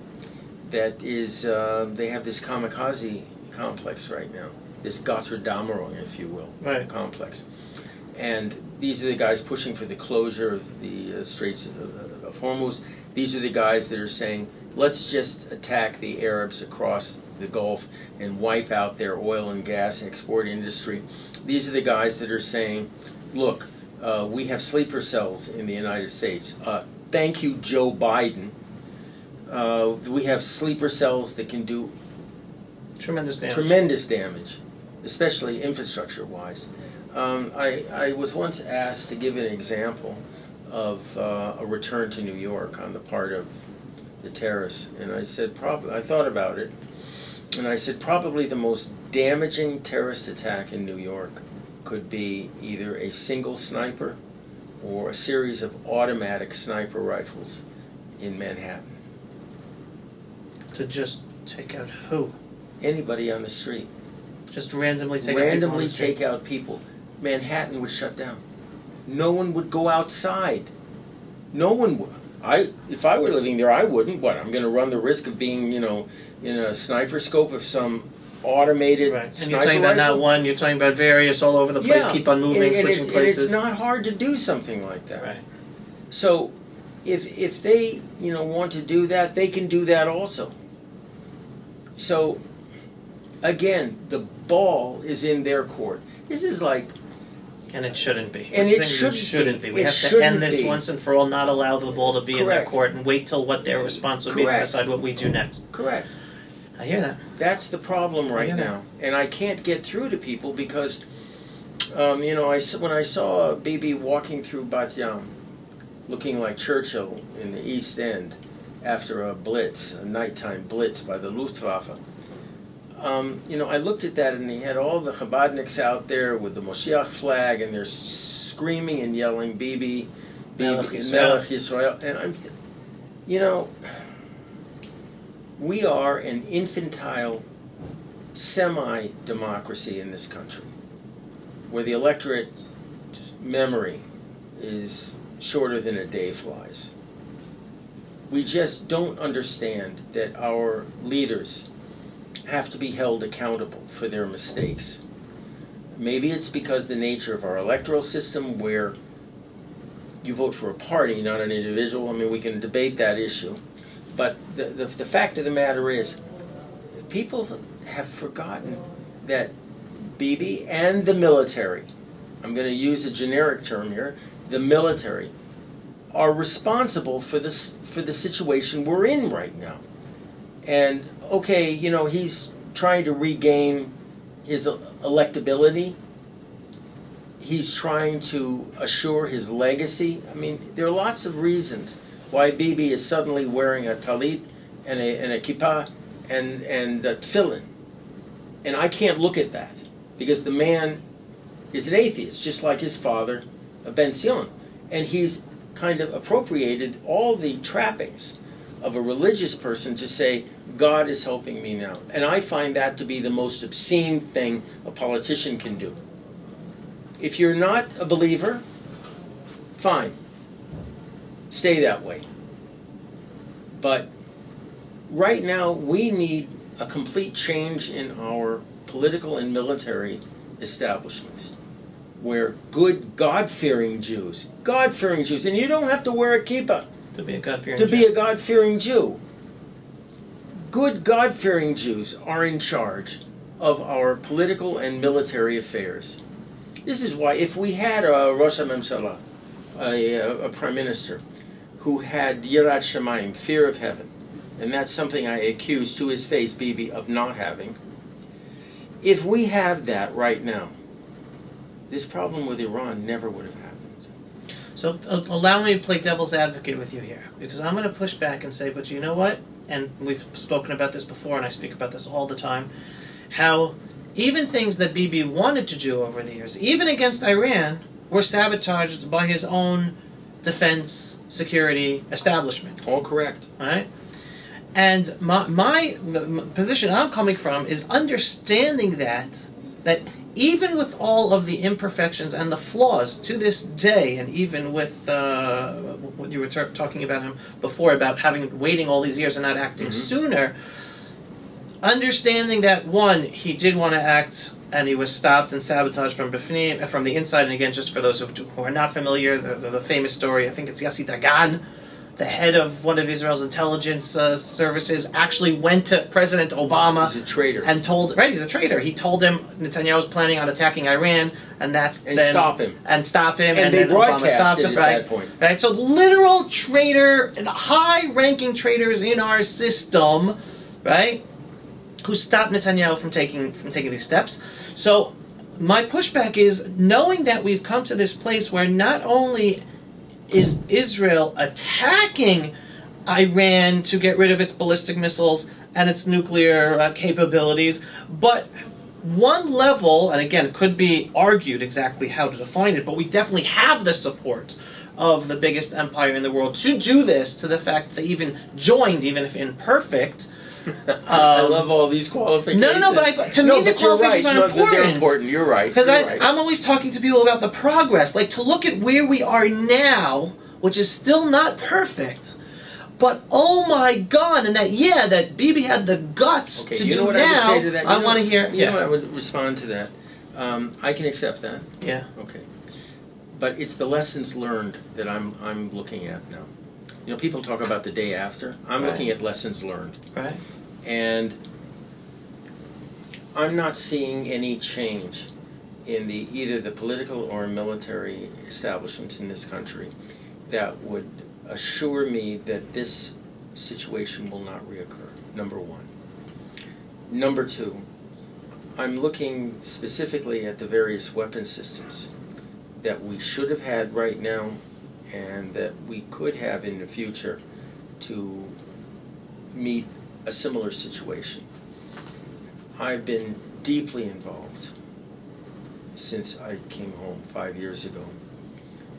that is, they have this kamikaze complex right now, this Götterdämmerung, if you will, right, complex. And these are the guys pushing for the closure of the Straits of Hormuz. These are the guys that are saying, let's just attack the Arabs across the Gulf and wipe out their oil and gas export industry. These are the guys that are saying, look, we have sleeper cells in the United States. Thank you, Joe Biden. We have sleeper cells that can do tremendous damage, especially infrastructure-wise. I was once asked to give an example of a return to New York on the part of the terrorists, and I said, I thought about it, and I said probably the most damaging terrorist attack in New York could be either a single sniper or a series of automatic sniper rifles in Manhattan. To just take out who? Anybody on the street. Just randomly take out people. Manhattan would shut down. No one would go outside. No one would. If I were living there, I wouldn't. What, I'm going to run the risk of being, in a sniper scope of some automated right. And sniper you're talking about rifle? not one, you're talking about various all over the place, keep on moving, switching places. And it's not hard to do something like that. Right. So if they, want to do that, they can do that also. So, again, the ball is in their court. This is like... And it shouldn't be. And it shouldn't be. We have to end this once and for all, not allow the ball to be in their court and wait till what their response will be to decide what we do next. Correct. I hear that. That's the problem right now. And I can't get through to people because, when I saw Bibi walking through Bat Yam, looking like Churchill in the East End after a blitz, a nighttime blitz by the Luftwaffe, I looked at that and he had all the Chabadniks out there with the Moshiach flag and they're screaming and yelling, Bibi, Melech Yisrael. And we are an infantile semi-democracy in this country where the electorate memory is shorter than a day flies. We just don't understand that our leaders have to be held accountable for their mistakes. Maybe it's because the nature of our electoral system where you vote for a party, not an individual. I mean, we can debate that issue. But the fact of the matter is, people have forgotten that Bibi and the military, I'm going to use a generic term here, the military, are responsible for the situation we're in right now. And, okay, he's trying to regain his electability. He's trying to assure his legacy. I mean, there are lots of reasons why Bibi is suddenly wearing a talit and a kippah and a tefillin. And I can't look at that because the man is an atheist, just like his father, Ben Sion. And he's kind of appropriated all the trappings of a religious person to say, God is helping me now. And I find that to be the most obscene thing a politician can do. If you're not a believer, fine. Stay that way. But right now, we need a complete change in our political and military establishments, where good God-fearing Jews, and you don't have to wear a kippah to be a God-fearing Jew. Good God-fearing Jews are in charge of our political and military affairs. This is why if we had a Rosh HaMemshala, a Prime Minister, who had Yirat Shamayim, fear of heaven, and that's something I accuse to his face Bibi of not having, if we have that right now, this problem with Iran never would have happened. So allow me to play devil's advocate with you here, because I'm going to push back and say, but you know what? And we've spoken about this before, and I speak about this all the time, how even things that Bibi wanted to do over the years, even against Iran, were sabotaged by his own defense security establishment. All correct. All right? And my position I'm coming from is understanding that even with all of the imperfections and the flaws to this day, and even with what you were talking about him before, about waiting all these years and not acting sooner, understanding that, one, he did want to act and he was stopped and sabotaged from the inside. And again, just for those who are not familiar, the famous story, I think it's Yossi Dagan, the head of one of Israel's intelligence services, actually went to President Obama. He's a traitor. And he's a traitor. He told him Netanyahu was planning on attacking Iran, and stop him. And they then Obama broadcast stopped it him. at Right, that point. right. So literal traitor, high-ranking traitors in our system, right, who stopped Netanyahu from taking these steps. So my pushback is knowing that we've come to this place where not only is Israel attacking Iran to get rid of its ballistic missiles and its nuclear capabilities, but one level, and again, it could be argued exactly how to define it, but we definitely have the support of the biggest empire in the world to do this, to the fact that they even joined, even if imperfect. I love all these qualifications. No, but to me the qualifications are important. They're important. You're right. Because I'm always talking to people about the progress, like to look at where we are now, which is still not perfect, but oh my God, and that Bibi had the guts to do what now. I would say to that? I want to hear. You know what I would respond to that? I can accept that. Yeah. Okay. But it's the lessons learned that I'm looking at now. You know, people talk about the day after. I'm looking at lessons learned. Right. And I'm not seeing any change in either the political or military establishments in this country that would assure me that this situation will not reoccur, number one. Number two, I'm looking specifically at the various weapon systems that we should have had right now and that we could have in the future to meet a similar situation. I've been deeply involved since I came home 5 years ago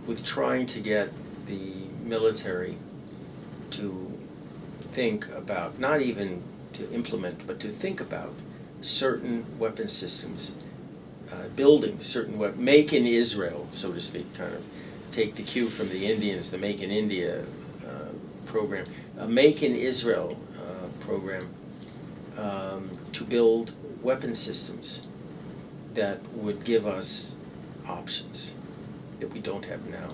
with trying to get the military to think about, not even to implement, but to think about certain weapon systems, building certain make in Israel, so to speak, kind of take the cue from the Indians, the Make in India program, a Make in Israel program to build weapon systems that would give us options that we don't have now.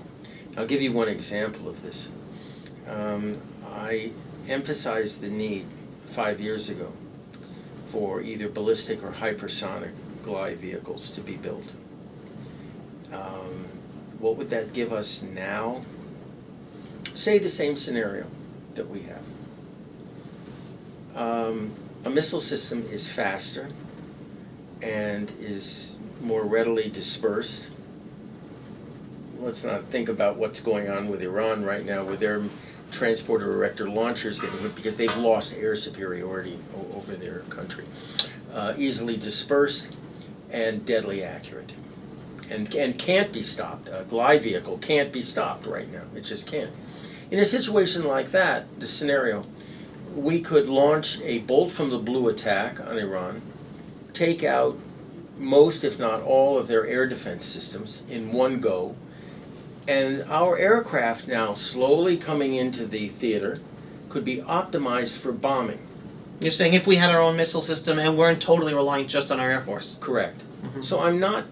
I'll give you one example of this. I emphasized the need 5 years ago for either ballistic or hypersonic glide vehicles to be built. What would that give us now? Say the same scenario that we have. A missile system is faster and is more readily dispersed. Let's not think about what's going on with Iran right now with their transporter erector launchers getting hit because they've lost air superiority over their country. Easily dispersed and deadly accurate. And can't be stopped. A glide vehicle can't be stopped right now. It just can't. In a situation like that, the scenario, we could launch a bolt from the blue attack on Iran, take out most, if not all, of their air defense systems in one go, and our aircraft now slowly coming into the theater could be optimized for bombing. You're saying if we had our own missile system and weren't totally reliant just on our Air Force? Correct. So I'm not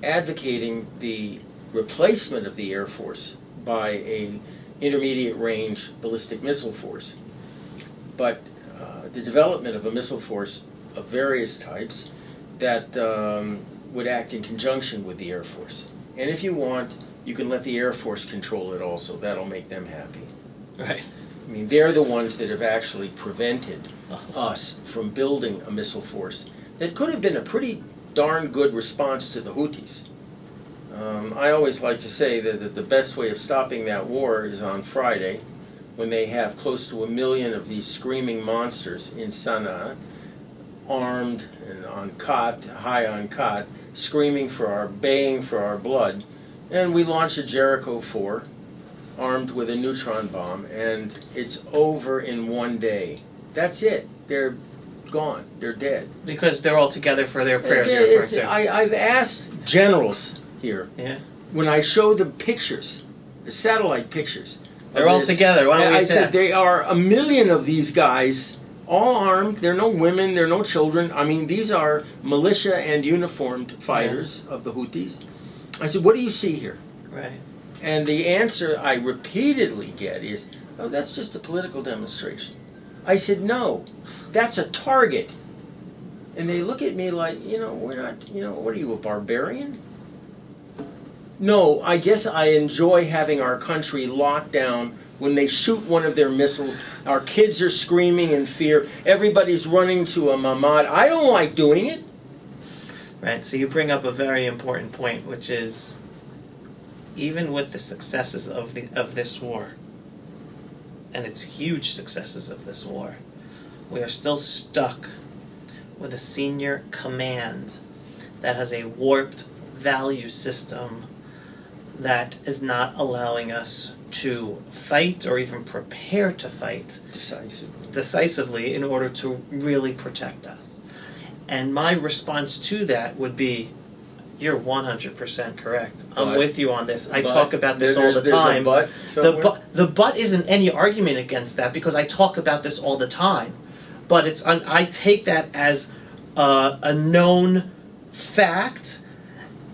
advocating the replacement of the Air Force by a intermediate range ballistic missile force, but the development of a missile force of various types that would act in conjunction with the Air Force. And if you want, you can let the Air Force control it also. That'll make them happy. Right. I mean, they're the ones that have actually prevented us from building a missile force that could have been a pretty darn good response to the Houthis. I always like to say that the best way of stopping that war is on Friday, when they have close to 1 million of these screaming monsters in Sana'a, armed and high on cot, baying for our blood, and we launch a Jericho 4, armed with a neutron bomb, and it's over in one day. That's it. They're gone. They're dead. Because they're all together for their prayers, you're referring to. I've asked generals here, when I show them pictures, the satellite pictures. They're all together. Why don't we said there are 1 million of these guys, all armed. There are no women, there are no children. I mean, these are militia and uniformed fighters of the Houthis. I said, what do you see here? Right. And the answer I repeatedly get is, oh, that's just a political demonstration. I said, no, that's a target. And they look at me like, we're not, what are you, a barbarian? No, I guess I enjoy having our country locked down. When they shoot one of their missiles, our kids are screaming in fear. Everybody's running to a mamad. I don't like doing it. Right, so you bring up a very important point, which is, even with the successes of this war, and its huge successes of this war, we are still stuck with a senior command that has a warped value system that is not allowing us to fight or even prepare to fight decisively in order to really protect us. And my response to that would be, you're 100% correct. I'm with you on this. I talk about this all the time. The but isn't any argument against that, because I talk about this all the time. But I take that as a known fact,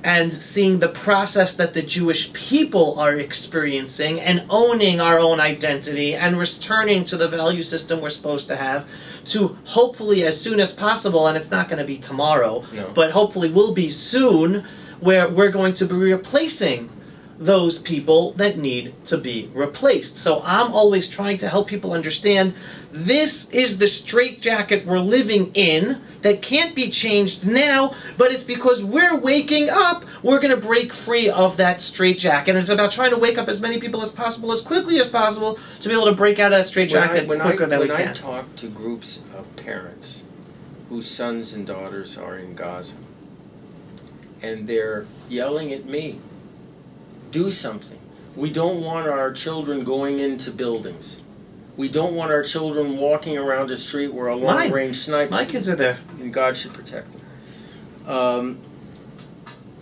and seeing the process that the Jewish people are experiencing and owning our own identity and returning to the value system we're supposed to have, to hopefully as soon as possible, and it's not going to be tomorrow, but hopefully will be soon, where we're going to be replacing those people that need to be replaced. So I'm always trying to help people understand this is the straitjacket we're living in that can't be changed now, but it's because we're waking up, we're going to break free of that straitjacket. And it's about trying to wake up as many people as possible, as quickly as possible, to be able to break out of that straitjacket quicker than we can. When I talk to groups of parents whose sons and daughters are in Gaza, and they're yelling at me, do something. We don't want our children going into buildings. We don't want our children walking around a street where a long-range sniper... My kids are there. And God should protect them.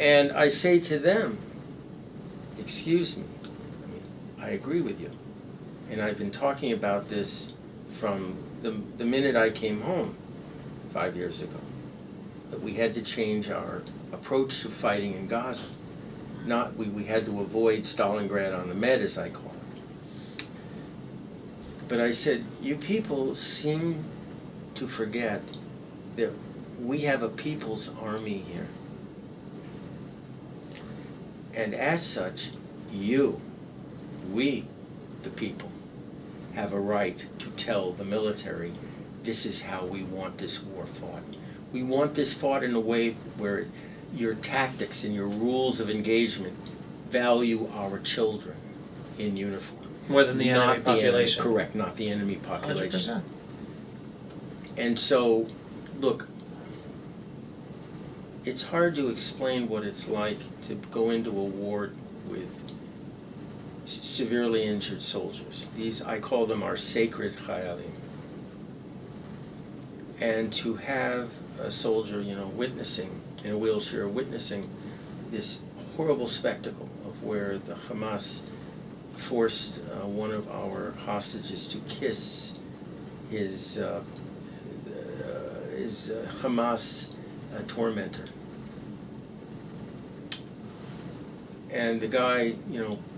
And I say to them, excuse me, I agree with you. And I've been talking about this from the minute I came home 5 years ago, that we had to change our approach to fighting in Gaza. We had to avoid Stalingrad on the Med, as I call it. But I said, you people seem to forget that we have a people's army here. And as such, we, the people, have a right to tell the military, this is how we want this war fought. We want this fought in a way where your tactics and your rules of engagement value our children in uniform. More than the enemy population. Correct, not the enemy population. 100%. And so, look, it's hard to explain what it's like to go into a war with severely injured soldiers. These, I call them our sacred chayalim. And to have a soldier, witnessing, in a wheelchair, witnessing this horrible spectacle of where the Hamas forced one of our hostages to kiss his Hamas tormentor. And the guy,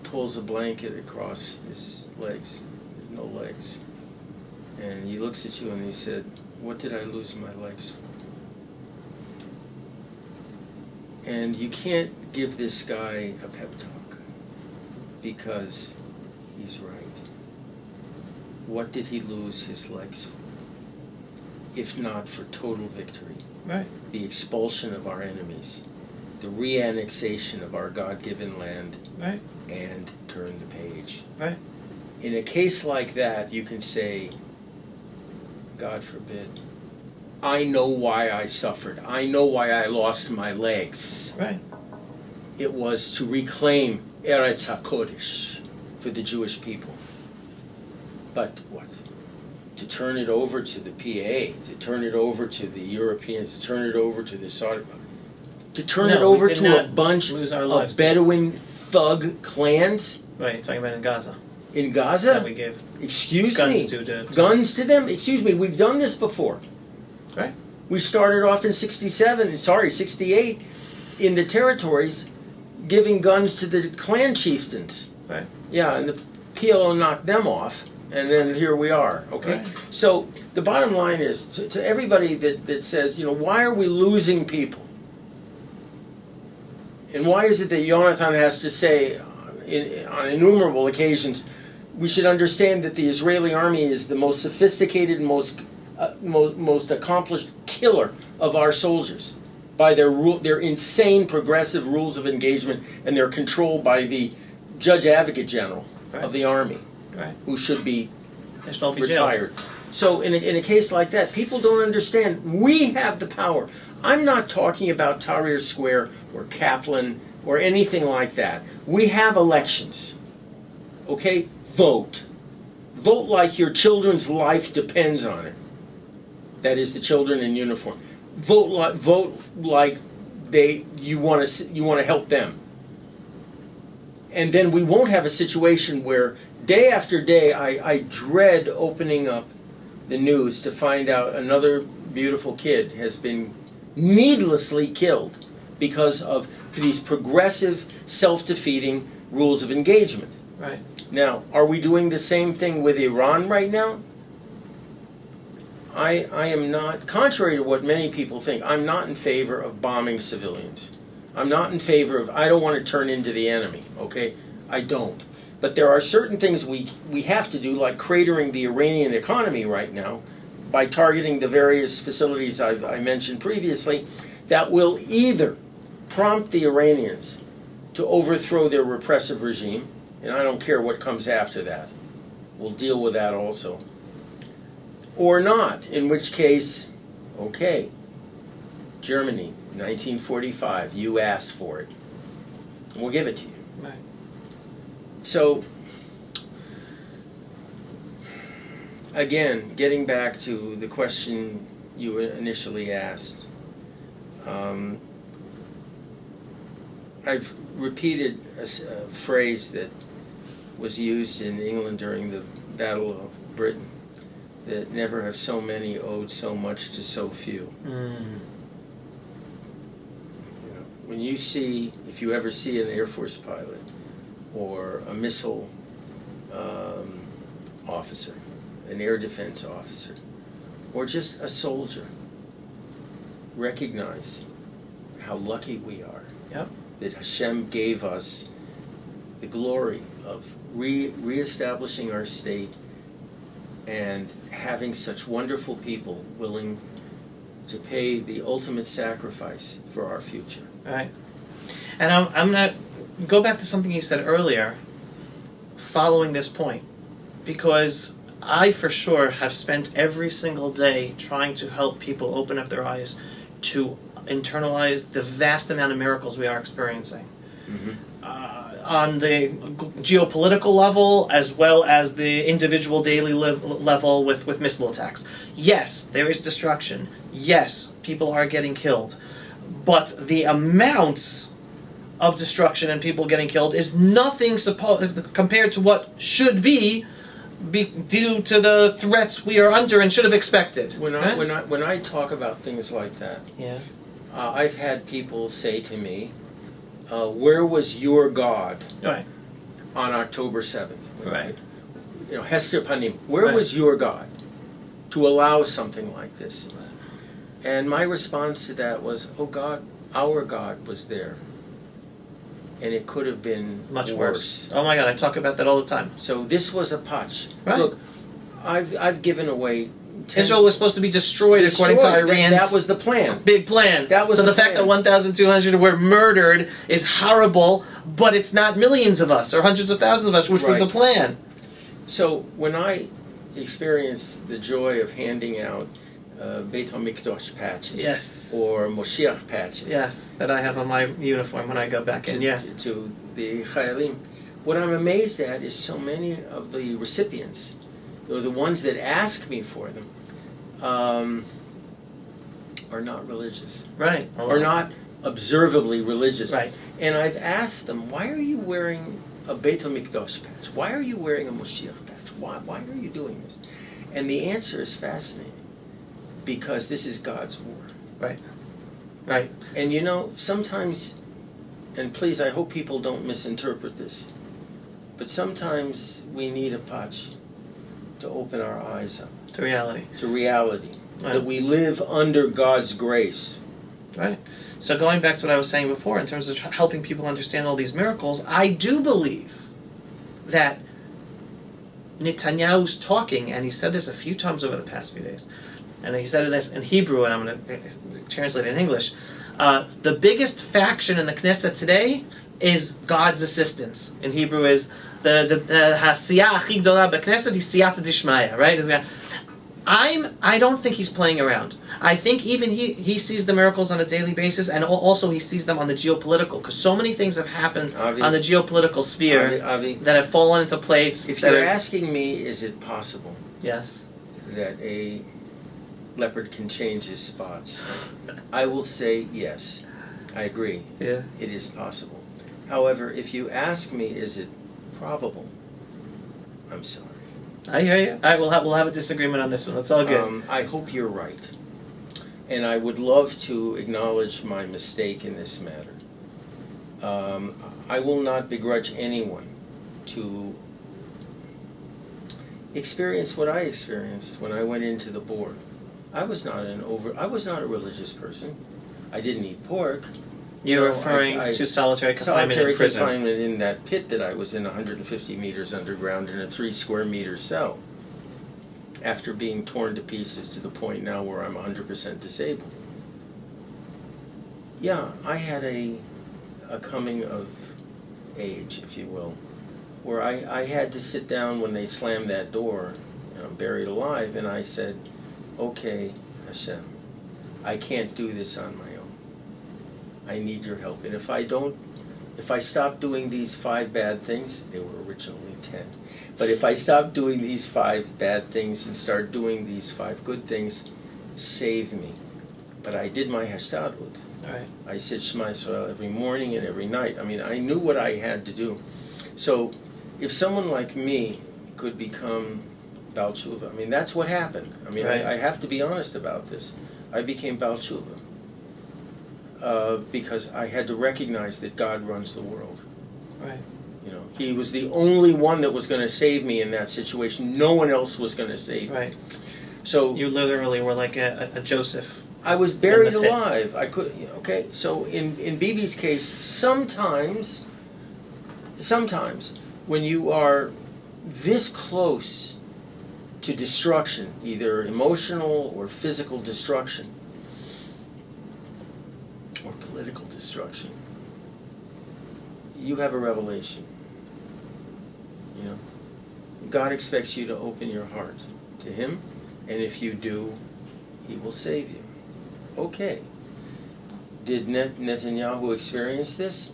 pulls a blanket across his legs. There's no legs. And he looks at you and he said, what did I lose my legs for? And you can't give this guy a pep talk, because he's right. What did he lose his legs for? If not for total victory. Right. The expulsion of our enemies. the re-annexation of our God-given land, Right. and turn the page. Right. In a case like that, you can say, God forbid, I know why I suffered. I know why I lost my legs. Right. It was to reclaim Eretz HaKodesh for the Jewish people. But what? To turn it over to the PA, to turn it over to the Europeans, to turn it over to the Saudi, to turn it over to a bunch of Bedouin thug clans? Right, you're talking about in Gaza. In Gaza? That we gave Excuse guns me. to Guns to them? Excuse me, we've done this before. Right. We started off in 68, in the territories, giving guns to the clan chieftains. Right. Yeah, and the PLO knocked them off, and then here we are, okay? Right. So the bottom line is, to everybody that says, why are we losing people? And why is it that Jonathan has to say on innumerable occasions, we should understand that the Israeli army is the most sophisticated, most accomplished killer of our soldiers by their insane progressive rules of engagement, and they're controlled by the Judge Advocate General of the army, who should be retired. So in a case like that, people don't understand. We have the power. I'm not talking about Tahrir Square or Kaplan or anything like that. We have elections. Okay? Vote. Vote like your children's life depends on it. That is, the children in uniform. Vote like you want to help them. And then we won't have a situation where day after day I dread opening up the news to find out another beautiful kid has been needlessly killed because of these progressive, self-defeating rules of engagement. Right. Now, are we doing the same thing with Iran right now? I am not, contrary to what many people think, I'm not in favor of bombing civilians. I'm not in favor of, I don't want to turn into the enemy, okay? I don't. But there are certain things we have to do, like cratering the Iranian economy right now by targeting the various facilities I mentioned previously, that will either prompt the Iranians to overthrow their repressive regime, and I don't care what comes after that. We'll deal with that also. Or not, in which case, okay, Germany, 1945, you asked for it. We'll give it to you. Right. So, again, getting back to the question you initially asked, I've repeated a phrase that was used in England during the Battle of Britain, that never have so many owed so much to so few. When you see, if you ever see an Air Force pilot or a missile officer, an air defense officer, or just a soldier, recognize how lucky we are. Yep. That Hashem gave us the glory of reestablishing our state and having such wonderful people willing to pay the ultimate sacrifice for our future. Right. And I'm going to go back to something you said earlier following this point, because I for sure have spent every single day trying to help people open up their eyes to internalize the vast amount of miracles we are experiencing. Mm-hmm. On the geopolitical level, as well as the individual daily level with missile attacks. Yes, there is destruction. Yes, people are getting killed. But the amounts of destruction and people getting killed is nothing compared to what should be due to the threats we are under and should have expected. When I talk about things like that, yeah, I've had people say to me, where was your God on October 7th? Right. Hester Panim, where was your God to allow something like this? And my response to that was, oh God, our God was there. And it could have been much worse. Oh my God, I talk about that all the time. So this was a patch. Right. Look, I've given away Israel was supposed to be destroyed according to Iran's That was the plan. big plan. That was so the fact that plan. 1,200 were murdered is horrible, but it's not millions of us or hundreds of thousands of us, which was Right. the plan. So when I experienced the joy of handing out Beit HaMikdash patches, Yes. or Moshiach patches, Yes, that I have on my uniform when I go back in. Yeah. to the Chayalim, what I'm amazed at is so many of the recipients, or the ones that ask me for them, are not religious, Right. or not observably religious. Right. And I've asked them, why are you wearing a Beit HaMikdash patch? Why are you wearing a Moshiach patch? Why are you doing this? And the answer is fascinating. Because this is God's war. Right. Right. And you know, sometimes, and please, I hope people don't misinterpret this, but sometimes we need a patch to open our eyes up To reality. to reality. Right. That we live under God's grace. Right. So going back to what I was saying before, in terms of helping people understand all these miracles, I do believe that Netanyahu's talking, and he said this a few times over the past few days, and he said this in Hebrew, and I'm going to translate it in English. The biggest faction in the Knesset today is God's assistance. In Hebrew is the Hasiyah Achi Gdola B'Knesset is Siyata Dishmaya, right? I don't think he's playing around. I think even he sees the miracles on a daily basis, and also he sees them on the geopolitical, because so many things have happened on the geopolitical sphere Avi, that have fallen into place. if you're asking me, is it possible Yes. that a leopard can change his spots, I will say yes. I agree. Yeah. It is possible. However, if you ask me, is it probable? I'm sorry. I hear you. All right, we'll have a disagreement on this one. That's all good. I hope you're right. And I would love to acknowledge my mistake in this matter. I will not begrudge anyone to experience what I experienced when I went into the board. I was not a religious person. I didn't eat pork. You're referring to solitary confinement Solitary in prison. confinement in that pit that I was in 150 meters underground in a 3 square meter cell, after being torn to pieces to the point now where I'm 100% disabled. Yeah, I had a coming of age, if you will, where I had to sit down when they slammed that door, and I'm buried alive, and I said, okay, Hashem, I can't do this on my own. I need your help. And if I stop doing these 5 bad things, they were originally 10. But if I stop doing these 5 bad things and start doing these 5 good things, save me. But I did my hashtadlut. All right. I said Shema Yisrael every morning and every night. I mean, I knew what I had to do. So if someone like me could become Baal Tshuva, I mean, that's what happened. I mean, Right. I have to be honest about this. I became Baal Tshuva. Because I had to recognize that God runs the world. Right. You know, He was the only one that was going to save me in that situation. No one else was going to save me. Right. So You literally were like a Joseph. I was buried in the pit. alive. I could. Okay. So in Bibi's case, sometimes when you are this close to destruction, either emotional or physical destruction, or political destruction, you have a revelation. You know, God expects you to open your heart to Him, and if you do, He will save you. Okay. Did Netanyahu experience this?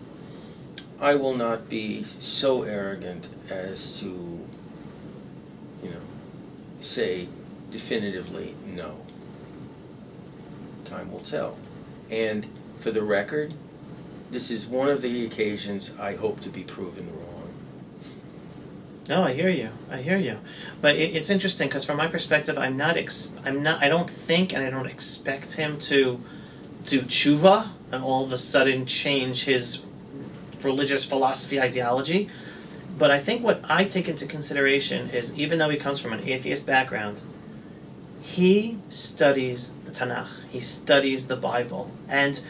I will not be so arrogant as to, you know, say definitively no. Time will tell. And for the record, this is one of the occasions I hope to be proven wrong. No, I hear you. But it's interesting because from my perspective, I don't think and I don't expect him to do tshuva and all of a sudden change his religious philosophy ideology. But I think what I take into consideration is, even though he comes from an atheist background, he studies the Tanakh. He studies the Bible. And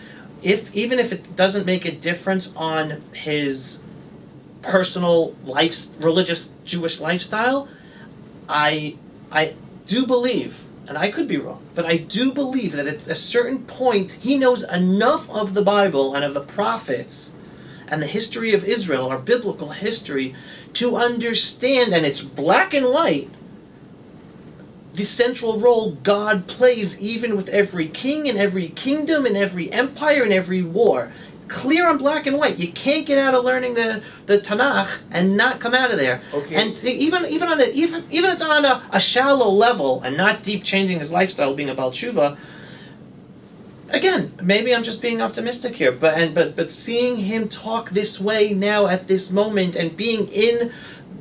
even if it doesn't make a difference on his personal religious Jewish lifestyle, I do believe and I could be wrong, but I do believe that at a certain point he knows enough of the Bible and of the prophets and the history of Israel, our biblical history, to understand, and it's black and white, the central role God plays even with every king and every kingdom and every empire and every war. Clear on black and white. You can't get out of learning the Tanakh and not come out of there. Okay. And even if it's on a shallow level and not deep, changing his lifestyle, being a Baal Tshuva. Again, maybe I'm just being optimistic here, but seeing him talk this way now at this moment and being in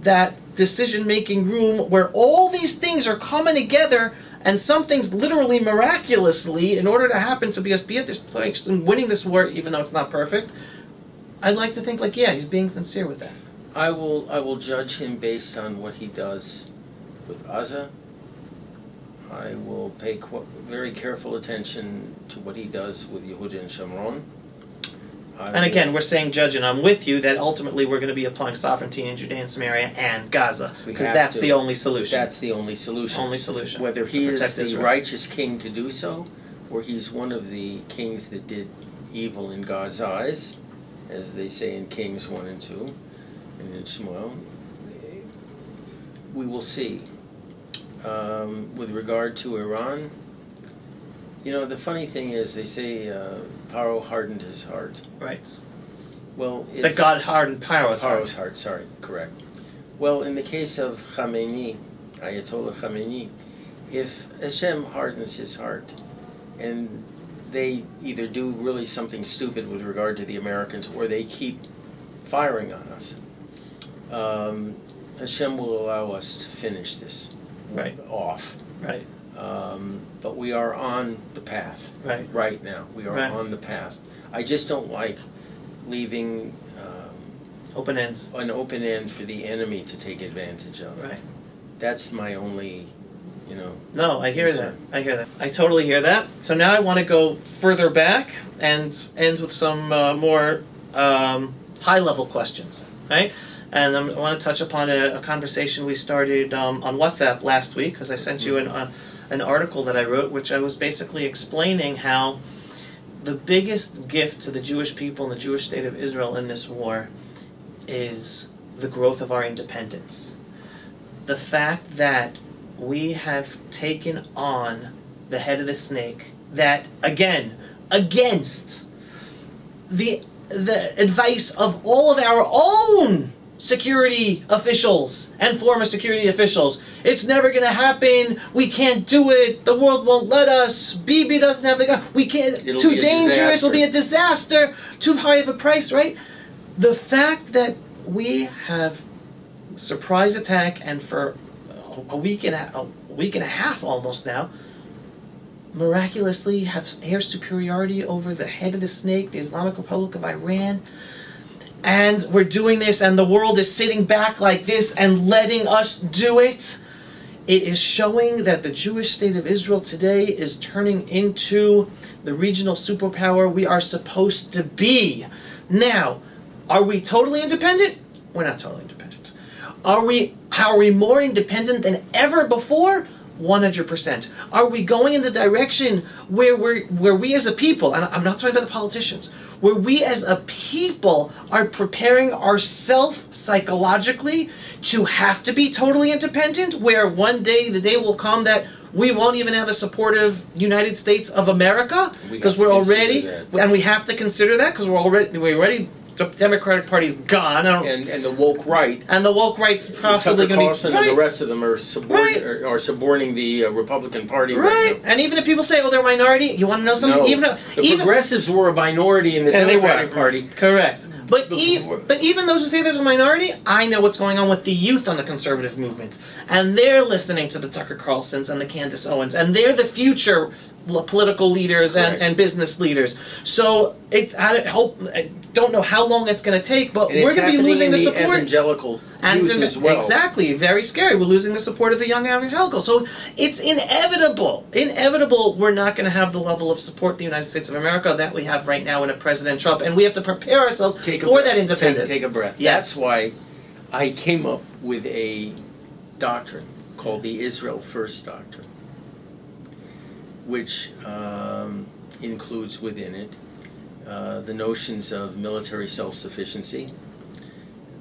that decision-making room where all these things are coming together, and some things literally miraculously, in order to happen to be us be at this place and winning this war, even though it's not perfect, I'd like to think he's being sincere with that. I will judge him based on what he does with Gaza. I will pay very careful attention to what he does with Yehuda and Shomron. And again, we're saying, Judge, and I'm with you, that ultimately we're going to be applying sovereignty in Judea and Samaria and Gaza, because that's the only solution. That's the only solution. Only solution. Whether he is the Israel. righteous king to do so, or he's one of the kings that did evil in God's eyes, as they say in Kings 1 and 2, and in Shmuel, we will see. With regard to Iran, the funny thing is, they say Paro hardened his heart. Right. Well, that God hardened Paro's heart. Sorry, correct. Well, in the case of Khamenei, Ayatollah Khamenei, if Hashem hardens his heart, and they either do really something stupid with regard to the Americans, or they keep firing on us, Hashem will allow us to finish this off. Right. But we are on the path right now. We are on the path. I just don't like leaving open ends. An open end for the enemy to take advantage of. Right. That's my only, No, I hear concern. that. I hear that. I totally hear that. So now I want to go further back and end with some more high-level questions, right? And I want to touch upon a conversation we started on WhatsApp last week, because I sent you an article that I wrote, which I was basically explaining how the biggest gift to the Jewish people and the Jewish state of Israel in this war is the growth of our independence. The fact that we have taken on the head of the snake, that, again, against the advice of all of our own security officials and former security officials. It's never going to happen. We can't do it. The world won't let us. Bibi doesn't have the gun. We can't. It'll too be dangerous. It'll be a disaster. Too high of a price, right? The fact that we have surprise attack, and for a week and a half almost now, miraculously have air superiority over the head of the snake, the Islamic Republic of Iran. And we're doing this, and the world is sitting back like this and letting us do it. It is showing that the Jewish state of Israel today is turning into the regional superpower we are supposed to be. Now, are we totally independent? We're not totally independent. Are we more independent than ever before? 100%. Are we going in the direction where we as a people, and I'm not talking about the politicians, where we as a people are preparing ourselves psychologically to have to be totally independent, where one day the day will come that we won't even have a supportive United States of America, because we're already, and we have to consider that because we're already the Democratic Party's gone, and the woke right, and the woke right's possibly going to be and the rest of them are suborning the Republican Party right now. And even if people say, "Oh, they're a minority," you want to know something? No, the progressives were a minority in the Democratic Party. Correct. But even those who say there's a minority, I know what's going on with the youth on the conservative movement, and they're listening to the Tucker Carlsons and the Candace Owens, and they're the future political leaders and business leaders. So I don't know how long it's going to take, but we're going to be losing the support. Evangelical youth as well. Exactly, very scary. We're losing the support of the young evangelicals. So it's inevitable. Inevitable. We're not going to have the level of support the United States of America that we have right now in a President Trump, and we have to prepare ourselves for that independence. Take a breath. Yes. That's why I came up with a doctrine called the Israel First Doctrine. which includes within it the notions of military self-sufficiency,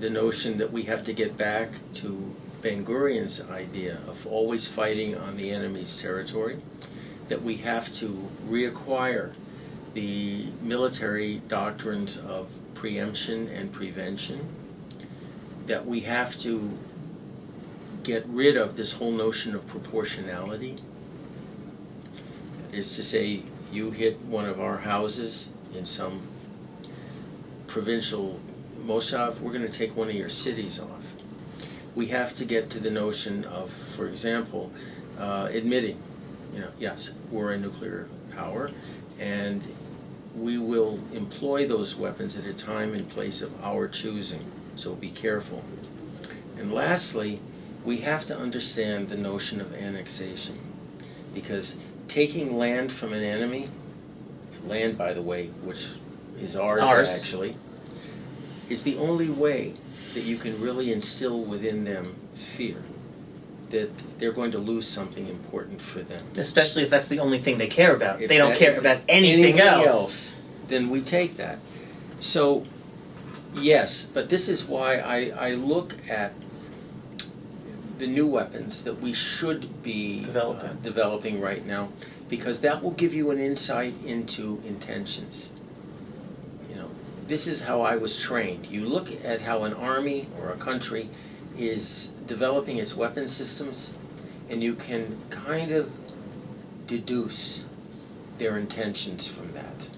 the notion that we have to get back to Ben-Gurion's idea of always fighting on the enemy's territory, that we have to reacquire the military doctrines of preemption and prevention, that we have to get rid of this whole notion of proportionality. That is to say, you hit one of our houses in some provincial Mossad, we're going to take one of your cities off. We have to get to the notion of, for example, admitting, yes, we're a nuclear power, and we will employ those weapons at a time and place of our choosing, so be careful. And lastly, we have to understand the notion of annexation, because taking land from an enemy, land, by the way, which is ours. Actually, is the only way that you can really instill within them fear that they're going to lose something important for them. Especially if that's the only thing they care about. They don't care about anything else. Then we take that. So, yes, but this is why I look at the new weapons that we should be developing right now, because that will give you an insight into intentions. This is how I was trained. You look at how an army or a country is developing its weapon systems, and you can kind of deduce their intentions from that.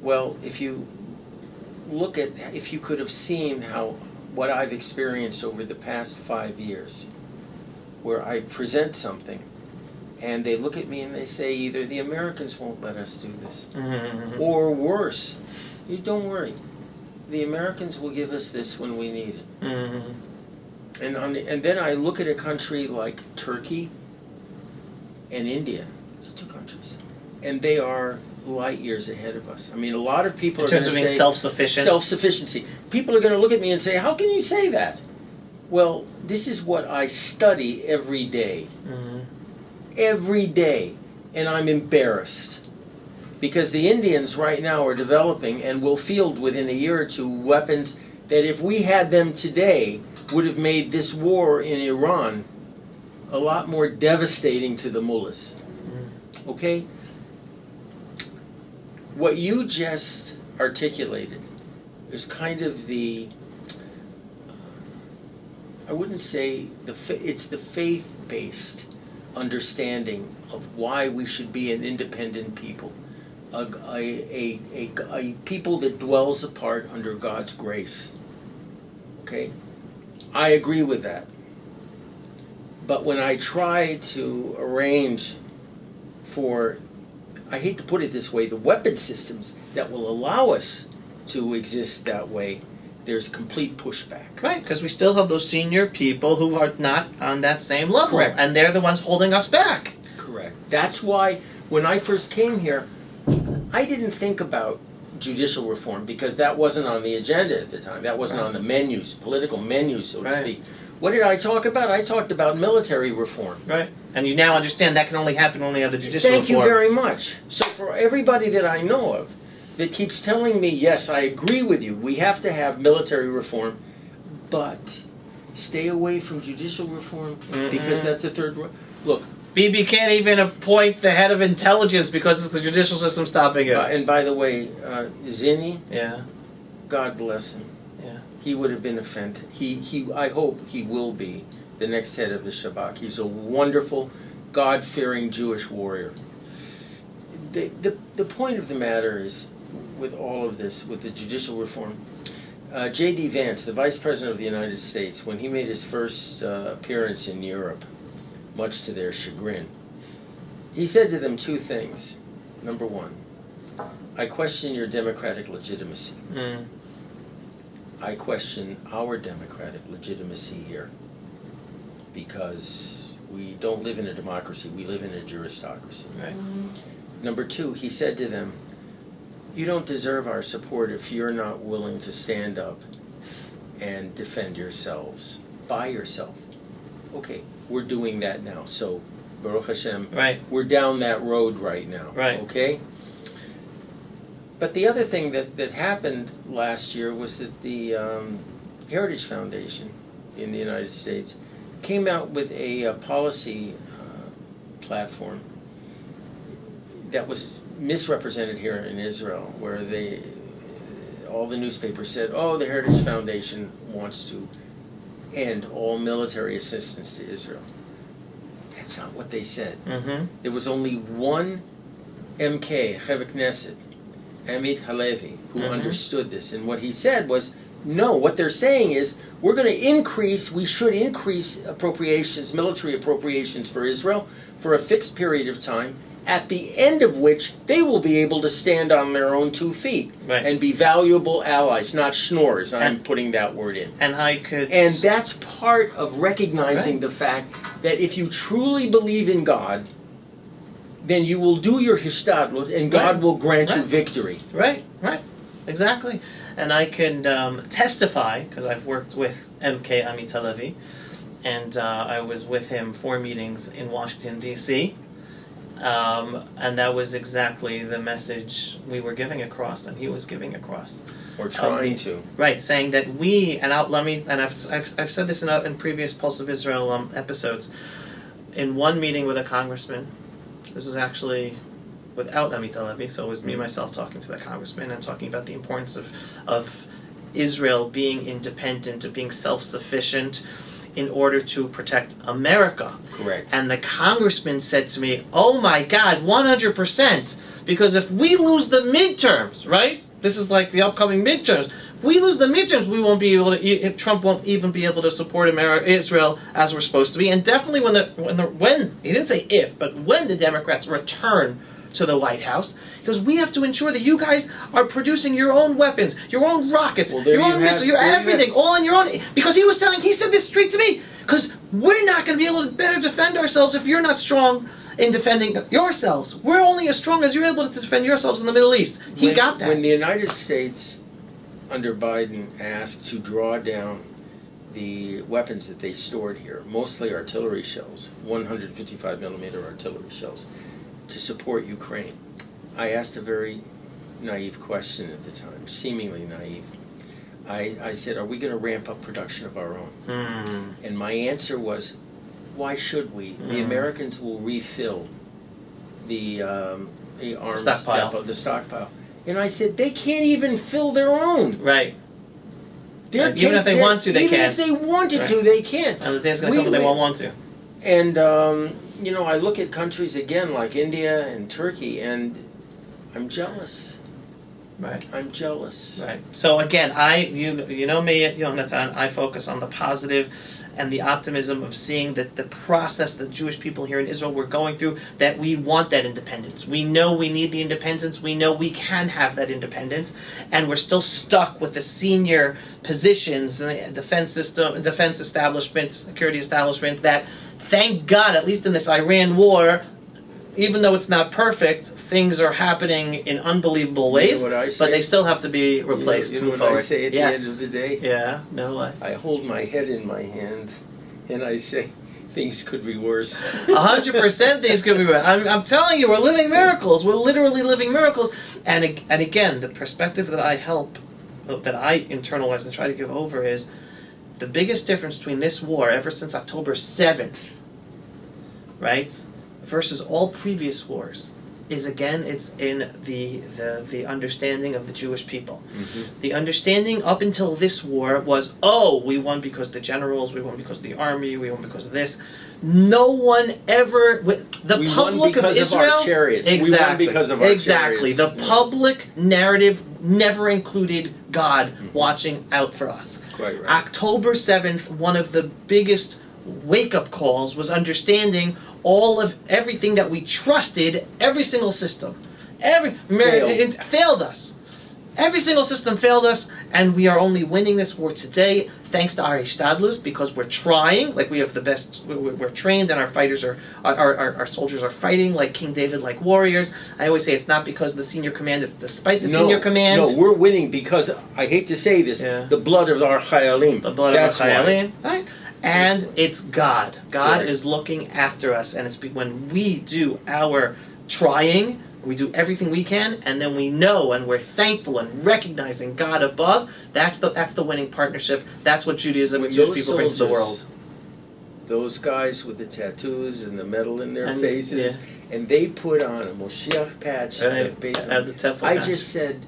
Well, if you could have seen what I've experienced over the past 5 years, where I present something, and they look at me and they say either the Americans won't let us do this, or worse, you don't worry, the Americans will give us this when we need it. And then I look at a country like Turkey and India, two countries, and they are light years ahead of us. I mean, a lot of people in terms of being self-sufficient. Self-sufficiency. People are going to look at me and say, "How can you say that?" Well, this is what I study every day. Every day, and I'm embarrassed. Because the Indians right now are developing and will field within a year or two weapons that if we had them today would have made this war in Iran a lot more devastating to the mullahs. Okay? What you just articulated is kind of I wouldn't say, it's the faith-based understanding of why we should be an independent people. A people that dwells apart under God's grace. Okay? I agree with that. But when I try to arrange for, I hate to put it this way, the weapon systems that will allow us to exist that way, there's complete pushback. Right, because we still have those senior people who are not on that same level. Correct. And they're the ones holding us back. Correct. That's why when I first came here, I didn't think about judicial reform because that wasn't on the agenda at the time. That wasn't on the menus, political menus, so to speak. What did I talk about? I talked about military reform. Right. And you now understand that can only happen when we have the judicial reform. Thank you very much. So for everybody that I know of that keeps telling me, yes, I agree with you, we have to have military reform, but stay away from judicial reform because that's the third... Look, Bibi can't even appoint the head of intelligence because it's the judicial system stopping it. And by the way, Zinni, God bless him. Yeah. He would have been offended. I hope he will be the next head of the Shabak. He's a wonderful, God-fearing Jewish warrior. The point of the matter is, with all of this, with the judicial reform, J.D. Vance, the Vice President of the United States, when he made his first appearance in Europe, much to their chagrin, he said to them two things. Number one, I question your democratic legitimacy. I question our democratic legitimacy here because we don't live in a democracy, we live in a juristocracy. Right. Number two, he said to them, you don't deserve our support if you're not willing to stand up and defend yourselves by yourself. Okay, we're doing that now, so Baruch Hashem. Right. We're down that road right now. Right. Okay? But the other thing that happened last year was that the Heritage Foundation in the United States came out with a policy platform that was misrepresented here in Israel, where all the newspapers said, oh, the Heritage Foundation wants to end all military assistance to Israel. That's not what they said. Mm-hmm. There was only one MK, Chaver Knesset, Amit Halevi, who understood this. And what he said was, no, what they're saying is, we should increase appropriations, military appropriations for Israel for a fixed period of time, at the end of which they will be able to stand on their own 2 feet and be valuable allies, not schnorrs. I'm putting that word in. And that's part of recognizing the fact that if you truly believe in God, then you will do your hishtadlut, and God will grant you victory. Right, exactly. And I can testify, because I've worked with MK Amit Halevi, and I was with him 4 meetings in Washington, D.C., and that was exactly the message we were giving across, and he was giving across. Or trying to. Right, saying that I've said this in previous Pulse of Israel episodes. In one meeting with a congressman, this was actually without Amit Halevi, so it was me myself talking to the congressman and talking about the importance of Israel being independent, of being self-sufficient, in order to protect America. Correct. And the congressman said to me, oh my God, 100%, because if we lose the midterms, right? This is like the upcoming midterms. If we lose the midterms, we won't be able to, Trump won't even be able to support Israel as we're supposed to be. And definitely when he didn't say if, but when the Democrats return to the White House, because we have to ensure that you guys are producing your own weapons, your own rockets, your own missiles, your everything, all on your own. Because he said this straight to me, because we're not going to be able to better defend ourselves if you're not strong in defending yourselves. We're only as strong as you're able to defend yourselves in the Middle East. He got that. When the United States, under Biden, asked to draw down the weapons that they stored here, mostly artillery shells, 155 millimeter artillery shells, to support Ukraine, I asked a very naive question at the time, seemingly naive. I said, are we going to ramp up production of our own? And my answer was, why should we? The Americans will refill the arms stockpile. The stockpile. And I said, they can't even fill their own. Right. Even if they want to, they can't. Even if they wanted to, they can't. And the day's going to come when they won't want to. And, I look at countries again like India and Turkey, and I'm jealous. Right. I'm jealous. Right. So again, you know me, Yonatan, I focus on the positive and the optimism of seeing that the process that Jewish people here in Israel were going through, that we want that independence. We know we need the independence. We know we can have that independence. And we're still stuck with the senior positions, defense establishment, security establishment, that, thank God, at least in this Iran war, even though it's not perfect, things are happening in unbelievable ways, but they still have to be replaced. You know what I say at the end of the day? Yeah, no. I hold my head in my hands, and I say, things could be worse. 100% things could be worse. I'm telling you, we're living miracles. We're literally living miracles. And again, the perspective that I internalize and try to give over is the biggest difference between this war, ever since October 7th, right, versus all previous wars, is again, it's in the understanding of the Jewish people. Mm-hmm. The understanding up until this war was, we won because the generals, we won because the army, we won because of this. No one ever, the public of Israel, our chariots. We won because of our chariots. The public narrative never included God watching out for us. Quite right. October 7th, one of the biggest wake-up calls was understanding all of everything that we trusted, every single system, failed us. Every single system failed us, and we are only winning this war today thanks to our Reestablishing, because we're trying, like we have the best, we're trained, and our fighters our soldiers are fighting like King David, like warriors. I always say it's not because of the senior command, it's despite the senior command. No, we're winning because, I hate to say this, the blood of our Chayalim. The blood of our Chayalim. Right? And it's God. God Correct. is looking after us, and it's when we do our trying, we do everything we can, and then we know and we're thankful and recognizing God above. That's the winning partnership. That's what Judaism and Jewish people bring to the world. Those guys with the tattoos and the metal in their And, faces, and they put on a Moshiach patch Right. at The temple I patch. just said,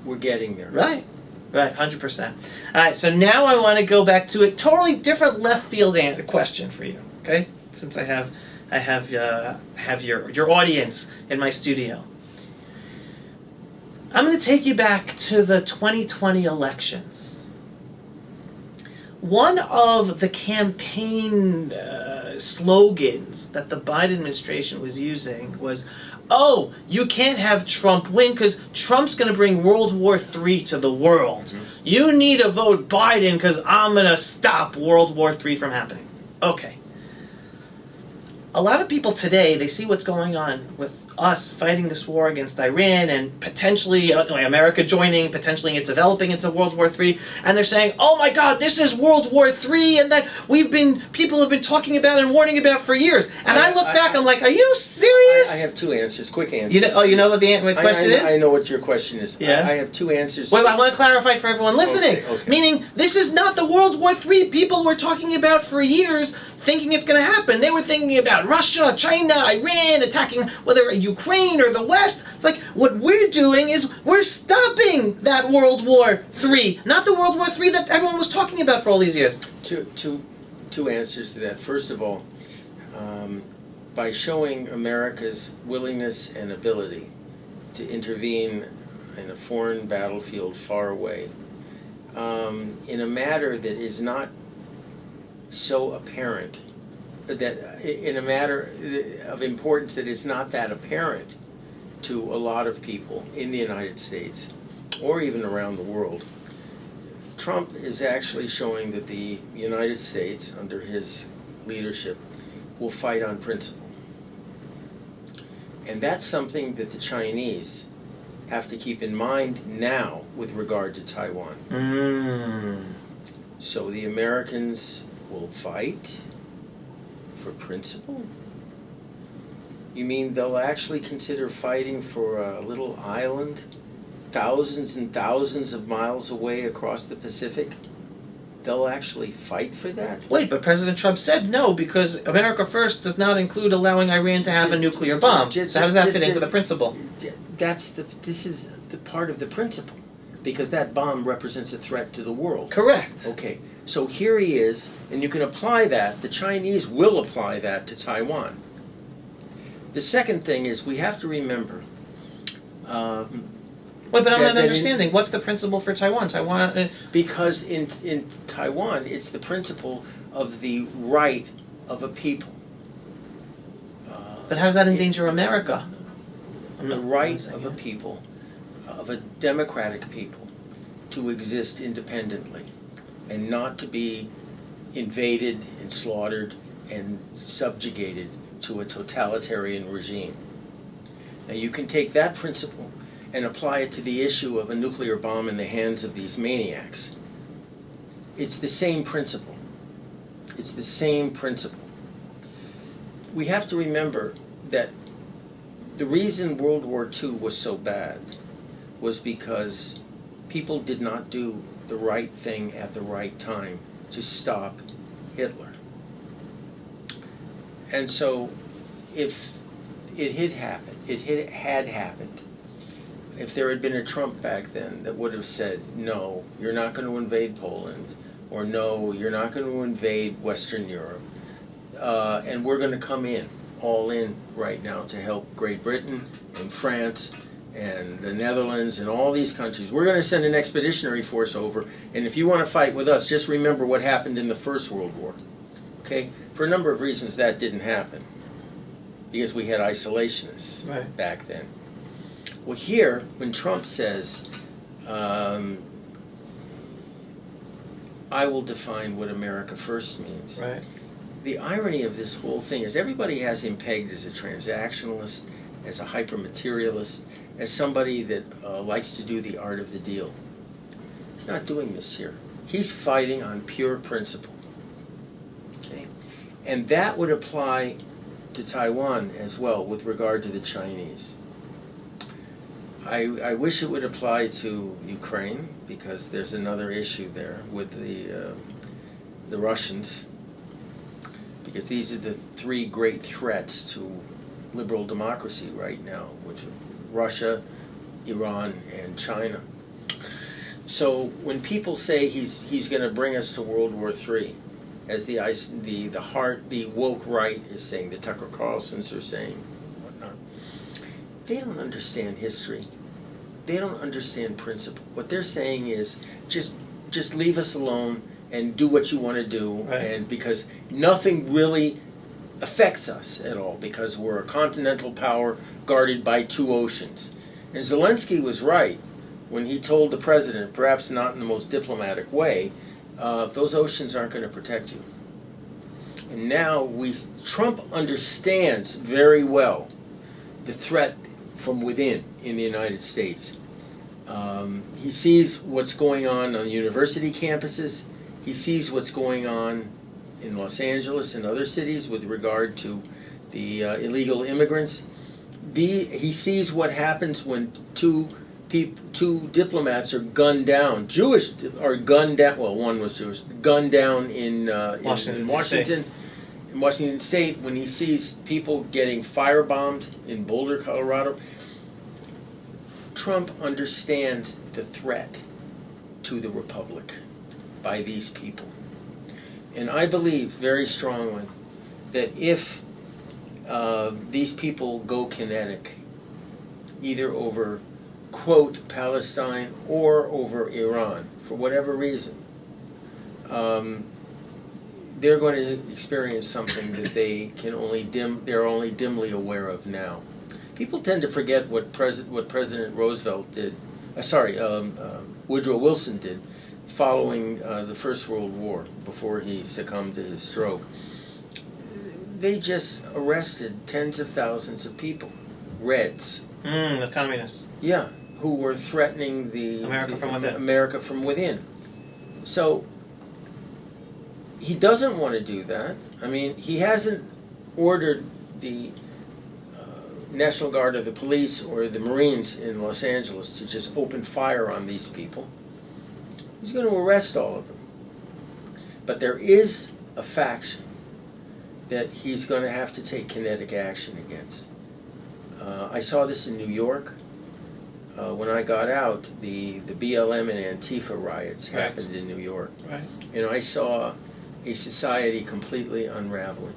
we're getting there. Right, 100%. All right, so now I want to go back to a totally different left field question for you. Okay, since I have your audience in my studio. I'm going to take you back to the 2020 elections. One of the campaign slogans that the Biden administration was using was, "Oh, you can't have Trump win because Trump's going to bring World War III to the world. Mm-hmm. You need to vote Biden because I'm going to stop World War III from happening." Okay. A lot of people today, they see what's going on with us fighting this war against Iran and potentially America joining, potentially it developing into World War III, and they're saying, "Oh my God, this is World War III," and that people have been talking about and warning about for years. And I look back, I'm like, "Are you serious?" I have two answers, quick answers. You know what the question is? I know what your question is. Yeah. I have two answers. Wait, I want to clarify for everyone listening. Okay. Meaning, this is not the World War III people were talking about for years, thinking it's going to happen. They were thinking about Russia, China, Iran, attacking whether Ukraine or the West. It's like, what we're doing is we're stopping that World War III, not the World War III that everyone was talking about for all these years. Two answers to that. First of all, by showing America's willingness and ability to intervene in a foreign battlefield far away, in a matter that is not so apparent, that in a matter of importance that is not that apparent to a lot of people in the United States or even around the world, Trump is actually showing that the United States, under his leadership, will fight on principle. And that's something that the Chinese have to keep in mind now with regard to Taiwan. So the Americans will fight for principle? You mean they'll actually consider fighting for a little island thousands and thousands of miles away across the Pacific? They'll actually fight for that? Wait, but President Trump said no because America First does not include allowing Iran to have a nuclear bomb. So how does that fit into the principle? This is the part of the principle, because that bomb represents a threat to the world. Correct. Okay, so here he is, and you can apply that. The Chinese will apply that to Taiwan. The second thing is we have to remember. Wait, but I'm not understanding. What's the principle for Taiwan? Because in Taiwan, it's the principle of the right of a people. But how does that endanger America? The right of a people, of a democratic people, to exist independently and not to be invaded and slaughtered and subjugated to a totalitarian regime. Now you can take that principle and apply it to the issue of a nuclear bomb in the hands of these maniacs. It's the same principle. It's the same principle. We have to remember that the reason World War II was so bad was because people did not do the right thing at the right time to stop Hitler. And so if it had happened, if there had been a Trump back then that would have said, no, you're not going to invade Poland, or no, you're not going to invade Western Europe, and we're going to come in, all in right now to help Great Britain and France and the Netherlands and all these countries. We're going to send an expeditionary force over, and if you want to fight with us, just remember what happened in the First World War. Okay? For a number of reasons that didn't happen, because we had isolationists back then. Well, here, when Trump says, I will define what America First means, the irony of this whole thing is everybody has him pegged as a transactionalist, as a hyper-materialist, as somebody that likes to do the art of the deal. He's not doing this here. He's fighting on pure principle. And that would apply to Taiwan as well with regard to the Chinese. I wish it would apply to Ukraine, because there's another issue there with the Russians, because these are the three great threats to liberal democracy right now, which are Russia, Iran, and China. So when people say he's going to bring us to World War III, as the woke right is saying, the Tucker Carlsons are saying, whatnot, they don't understand history. They don't understand principle. What they're saying is just leave us alone and do what you want to do, right. And because nothing really affects us at all, because we're a continental power guarded by two oceans. And Zelensky was right when he told the president, perhaps not in the most diplomatic way, those oceans aren't going to protect you. And now Trump understands very well the threat from within in the United States. He sees what's going on university campuses. He sees what's going on in Los Angeles and other cities with regard to the illegal immigrants. He sees what happens when two diplomats are gunned down. Jewish are gunned down. Well, one was Jewish. Gunned down in Washington State. When he sees people getting firebombed in Boulder, Colorado, Trump understands the threat to the republic by these people. And I believe very strongly that if these people go kinetic, either over, quote, Palestine or over Iran, for whatever reason, they're going to experience something that they're only dimly aware of now. People tend to forget what President Roosevelt did. Woodrow Wilson did following the First World War, before he succumbed to his stroke. They just arrested tens of thousands of people, Reds. The communists. Yeah, who were threatening America from within. So he doesn't want to do that. I mean, he hasn't ordered the National Guard or the police or the Marines in Los Angeles to just open fire on these people. He's going to arrest all of them. But there is a faction that he's going to have to take kinetic action against. I saw this in New York. When I got out, the BLM and Antifa riots happened in New York. Right. And I saw a society completely unraveling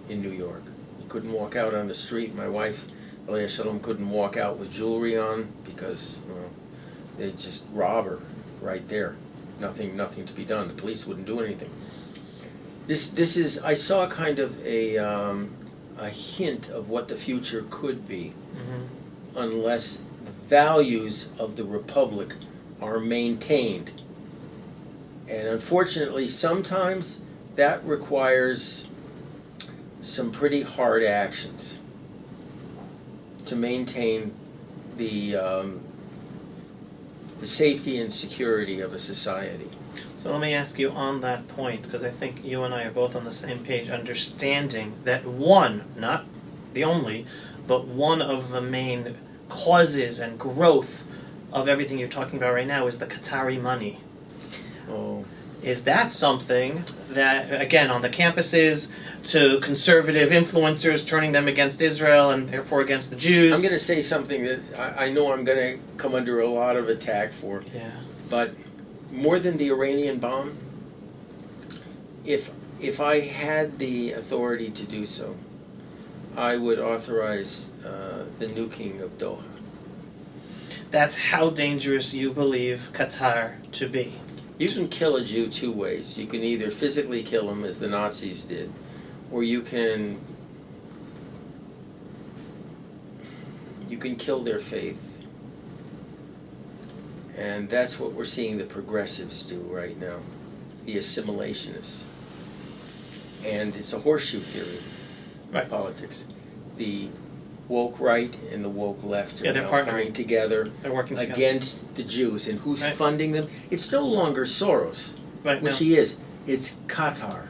in New York. You couldn't walk out on the street. My wife, Aliyah Shalom, couldn't walk out with jewelry on because they'd just rob her right there. Nothing to be done. The police wouldn't do anything. This is, I saw kind of a hint of what the future could be, unless the values of the republic are maintained. And unfortunately, sometimes that requires some pretty hard actions to maintain the safety and security of a society. So let me ask you on that point, because I think you and I are both on the same page, understanding that one, not the only, but one of the main causes and growth of everything you're talking about right now is the Qatari money. Oh. Is that something that, again, on the campuses, to conservative influencers turning them against Israel and therefore against the Jews? I'm going to say something that I know I'm going to come under a lot of attack for. Yeah. But more than the Iranian bomb, if I had the authority to do so, I would authorize the nuking of Doha. That's how dangerous you believe Qatar to be. You can kill a Jew two ways. You can either physically kill him, as the Nazis did, or you can kill their faith. And that's what we're seeing the progressives do right now, the assimilationists. And it's a horseshoe theory, right? Politics. The woke right and the woke left are now coming together. They're working together against the Jews. And who's funding them? It's no longer Soros, which he is. It's Qatar.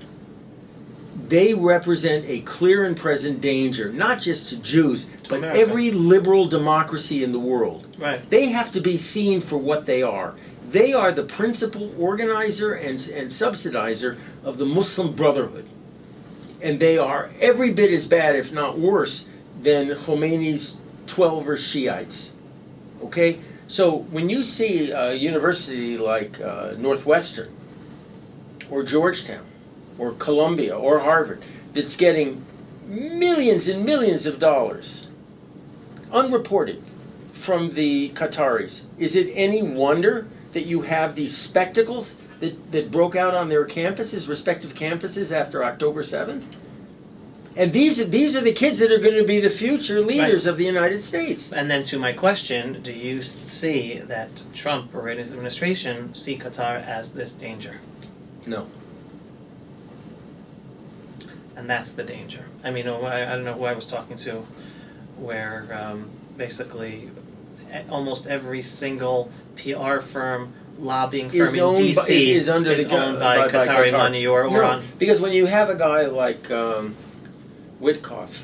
they represent a clear and present danger, not just to Jews, but America. every liberal democracy in the world. Right. They have to be seen for what they are. They are the principal organizer and subsidizer of the Muslim Brotherhood. And they are every bit as bad, if not worse, than Khomeini's 12 Shiites. Okay? So when you see a university like Northwestern, or Georgetown, or Columbia, or Harvard, that's getting millions and millions of dollars, unreported, from the Qataris, is it any wonder that you have these spectacles that broke out on their campuses, respective campuses, after October 7th? And these are the kids that are going to be the future leaders of the United States. And then to my question, do you see that Trump or his administration see Qatar as this danger? No. And that's the danger. I mean, I don't know who I was talking to, where basically almost every single PR firm, lobbying firm in D.C. is owned by Qatari money or on. Because when you have a guy like Witkoff,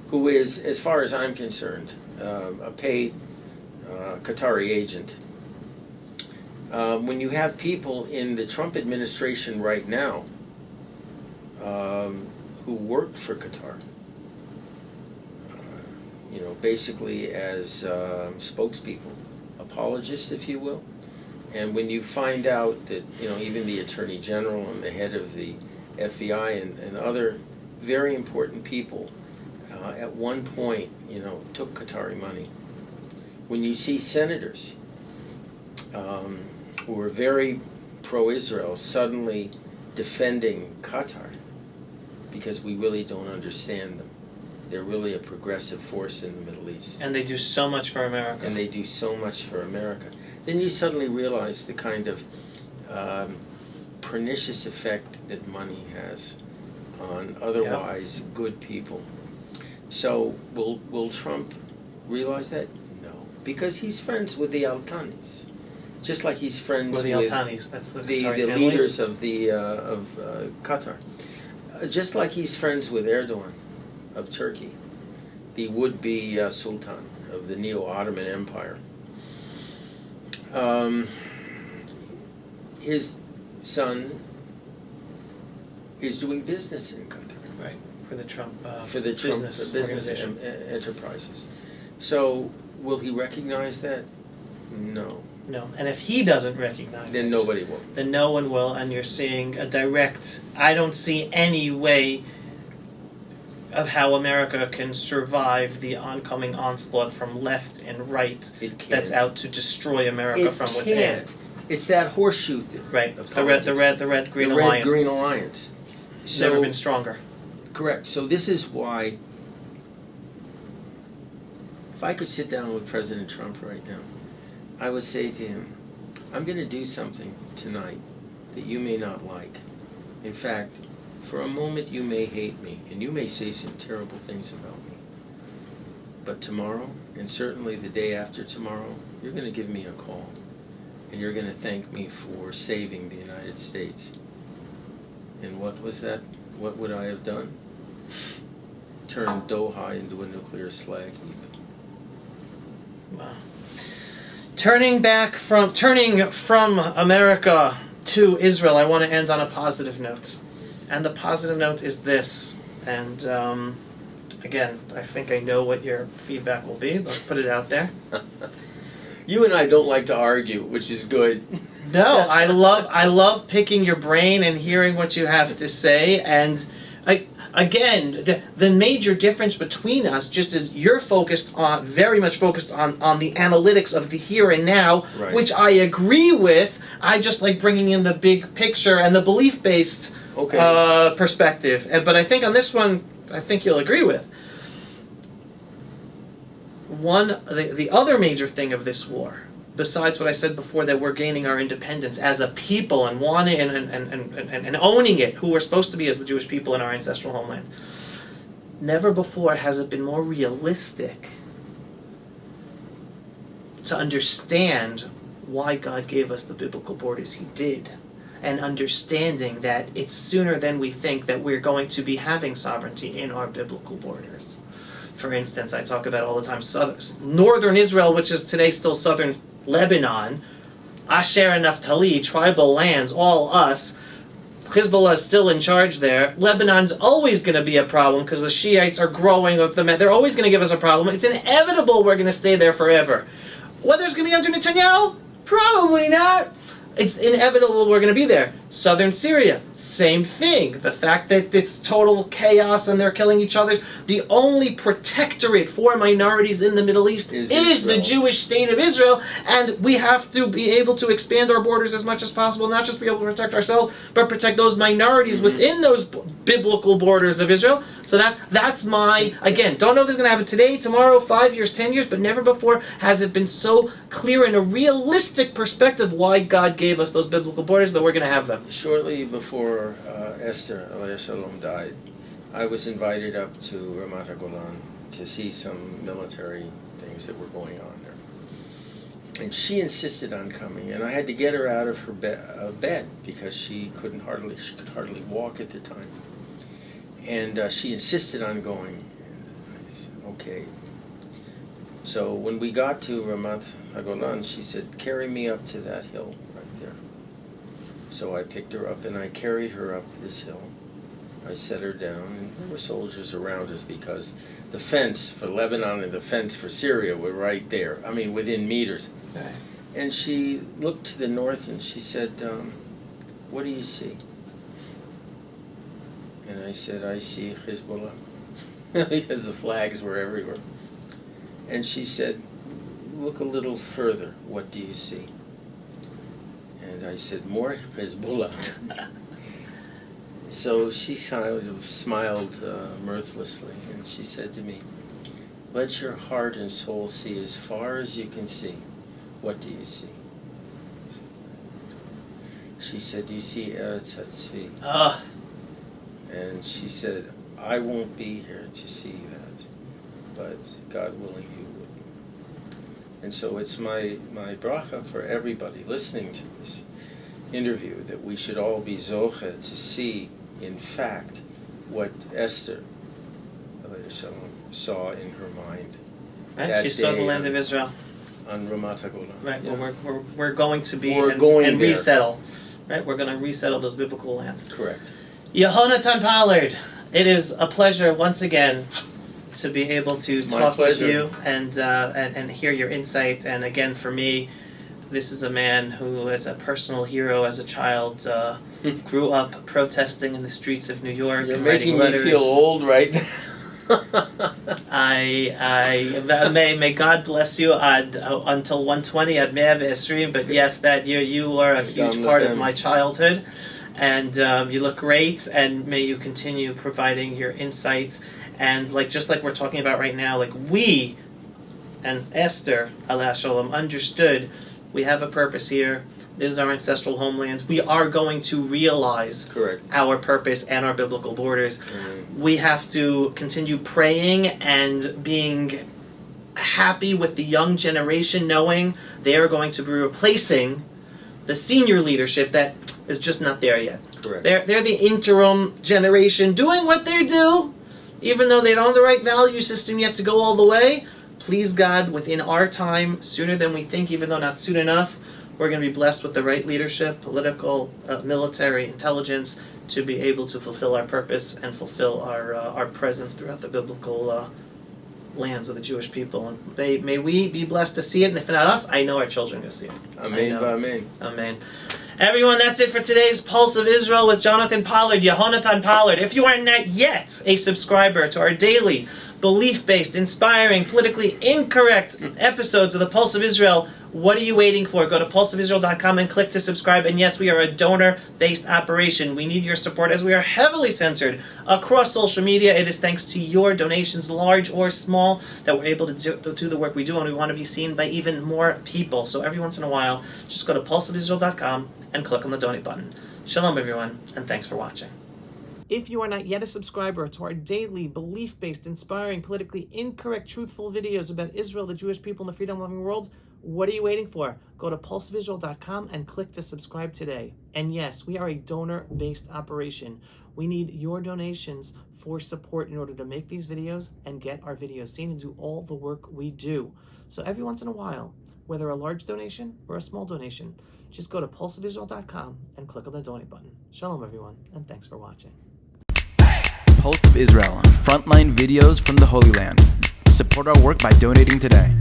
who is, as far as I'm concerned, a paid Qatari agent, when you have people in the Trump administration right now who worked for Qatar, basically as spokespeople, apologists, if you will. And when you find out that, even the Attorney General and the head of the FBI and other very important people at one point, took Qatari money. When you see senators who are very pro-Israel suddenly defending Qatar because we really don't understand them. They're really a progressive force in the Middle East. And they do so much for America. And they do so much for America. Then you suddenly realize the kind of pernicious effect that money has on otherwise good people. So will Trump realize that? No. Because he's friends with the Al-Thanis. Just like he's friends with the Al-Thanis. That's the leaders of Qatar. Just like he's friends with Erdogan of Turkey, the would-be Sultan of the Neo-Ottoman Empire. His son is doing business in Qatar. Right, for the Trump business enterprises. So, will he recognize that? No. No, and if he doesn't recognize then nobody will. Then no one will, and you're seeing a direct... I don't see any way of how America can survive the oncoming onslaught from left and right that's out to destroy America from within. It's that horseshoe thing. Right, it's the red-green alliance. The red-green alliance. So, never been stronger. Correct. So this is why, if I could sit down with President Trump right now, I would say to him, I'm going to do something tonight that you may not like. In fact, for a moment you may hate me, and you may say some terrible things about me. But tomorrow, and certainly the day after tomorrow, you're going to give me a call, and you're going to thank me for saving the United States. And what was that? What would I have done? Turned Doha into a nuclear slag heap. Wow. Turning from America to Israel, I want to end on a positive note. And the positive note is this. And again, I think I know what your feedback will be, but I'll put it out there. You and I don't like to argue, which is good. No, I love picking your brain and hearing what you have to say. And again, the major difference between us, just as you're very much focused on the analytics of the here and now, right, which I agree with. I just like bringing in the big picture and the belief-based perspective. But I think on this one, I think you'll agree with. The other major thing of this war, besides what I said before, that we're gaining our independence as a people and wanting and owning it, who we're supposed to be as the Jewish people in our ancestral homeland. Never before has it been more realistic to understand why God gave us the biblical borders He did. and understanding that it's sooner than we think that we're going to be having sovereignty in our biblical borders. For instance, I talk about all the time northern Israel, which is today still southern Lebanon, Asher and Naphtali, tribal lands, all us. Hezbollah is still in charge there. Lebanon's always going to be a problem because the Shiites are growing up they're always going to give us a problem. It's inevitable we're going to stay there forever. Whether it's going to be under Netanyahu? Probably not. It's inevitable we're going to be there. Southern Syria, same thing. The fact that it's total chaos and they're killing each other. The only protectorate for minorities in the Middle East is the Jewish state of Israel, and we have to be able to expand our borders as much as possible, not just be able to protect ourselves, but protect those minorities within those biblical borders of Israel. So that's my, again, don't know if this is going to happen today, tomorrow, 5 years, 10 years, but never before has it been so clear in a realistic perspective why God gave us those biblical borders that we're going to have them. Shortly before Esther alayhi salam died, I was invited up to Ramat HaGolan to see some military things that were going on there. And she insisted on coming, and I had to get her out of her bed because she could hardly walk at the time. And she insisted on going. And I said, okay. So when we got to Ramat HaGolan, she said, carry me up to that hill right there. So I picked her up and I carried her up this hill. I set her down, and there were soldiers around us because the fence for Lebanon and the fence for Syria were right there. I mean, within meters. Okay. And she looked to the north and she said, what do you see? And I said, I see Hezbollah. Because the flags were everywhere. And she said, look a little further. What do you see? And I said, more Hezbollah. So she smiled mirthlessly, and she said to me, let your heart and soul see as far as you can see. What do you see? She said, you see Eretz Hatzvi. And she said, I won't be here to see that, but God willing you would. And so it's my bracha for everybody listening to this interview that we should all be zoche to see, in fact, what Esther saw in her mind. Right? She saw the land of Israel. On Ramat HaGolan. Right, yeah. well, we're going to be and there. Resettle. Right, we're going to resettle those biblical lands. Correct. Yehonatan Pollard, it is a pleasure once again to be able to talk with you and hear your insight. And again, for me, this is a man who, as a personal hero as a child, grew up protesting in the streets of New York. You're and making writing me feel old right now. May God bless you until 120 at Me'av Esrim, but yes, that you are a huge part of my childhood, and you look great, and may you continue providing your insight, and just like we're talking about right now, like we and Esther alayha shalom understood we have a purpose here. This is our ancestral homeland. We are going to realize our purpose and our biblical borders. Mm-hmm. We have to continue praying and being happy with the young generation, knowing they are going to be replacing the senior leadership that is just not there yet. Correct. They're the interim generation doing what they do, even though they don't have the right value system yet to go all the way. Please God, within our time, sooner than we think, even though not soon enough, we're going to be blessed with the right leadership, political, military, intelligence, to be able to fulfill our purpose and fulfill our presence throughout the biblical lands of the Jewish people. And may we be blessed to see it, and if not us, I know our children are going to see it. Amen. Amen. Amen. Everyone, that's it for today's Pulse of Israel with Jonathan Pollard, Yehonatan Pollard. If you are not yet a subscriber to our daily, belief-based, inspiring, politically incorrect episodes of the Pulse of Israel, what are you waiting for? Go to pulseofisrael.com and click to subscribe. And yes, we are a donor-based operation. We need your support as we are heavily censored across social media. It is thanks to your donations, large or small, that we're able to do the work we do, and we want to be seen by even more people. So every once in a while, just go to pulseofisrael.com and click on the donate button. Shalom, everyone, and thanks for watching. If you are not yet a subscriber to our daily, belief-based, inspiring, politically incorrect, truthful videos about Israel, the Jewish people, and the freedom-loving world, What are you waiting for? Go to pulsevisual.com and click to subscribe today. And yes, we are a donor-based operation. We need your donations for support in order to make these videos and get our videos seen and do all the work we do. So every once in a while, whether a large donation or a small donation, just go to pulsevisual.com and click on the donate button. Shalom, everyone, and thanks for watching. Pulse of Israel, frontline videos from the Holy Land. Support our work by donating today.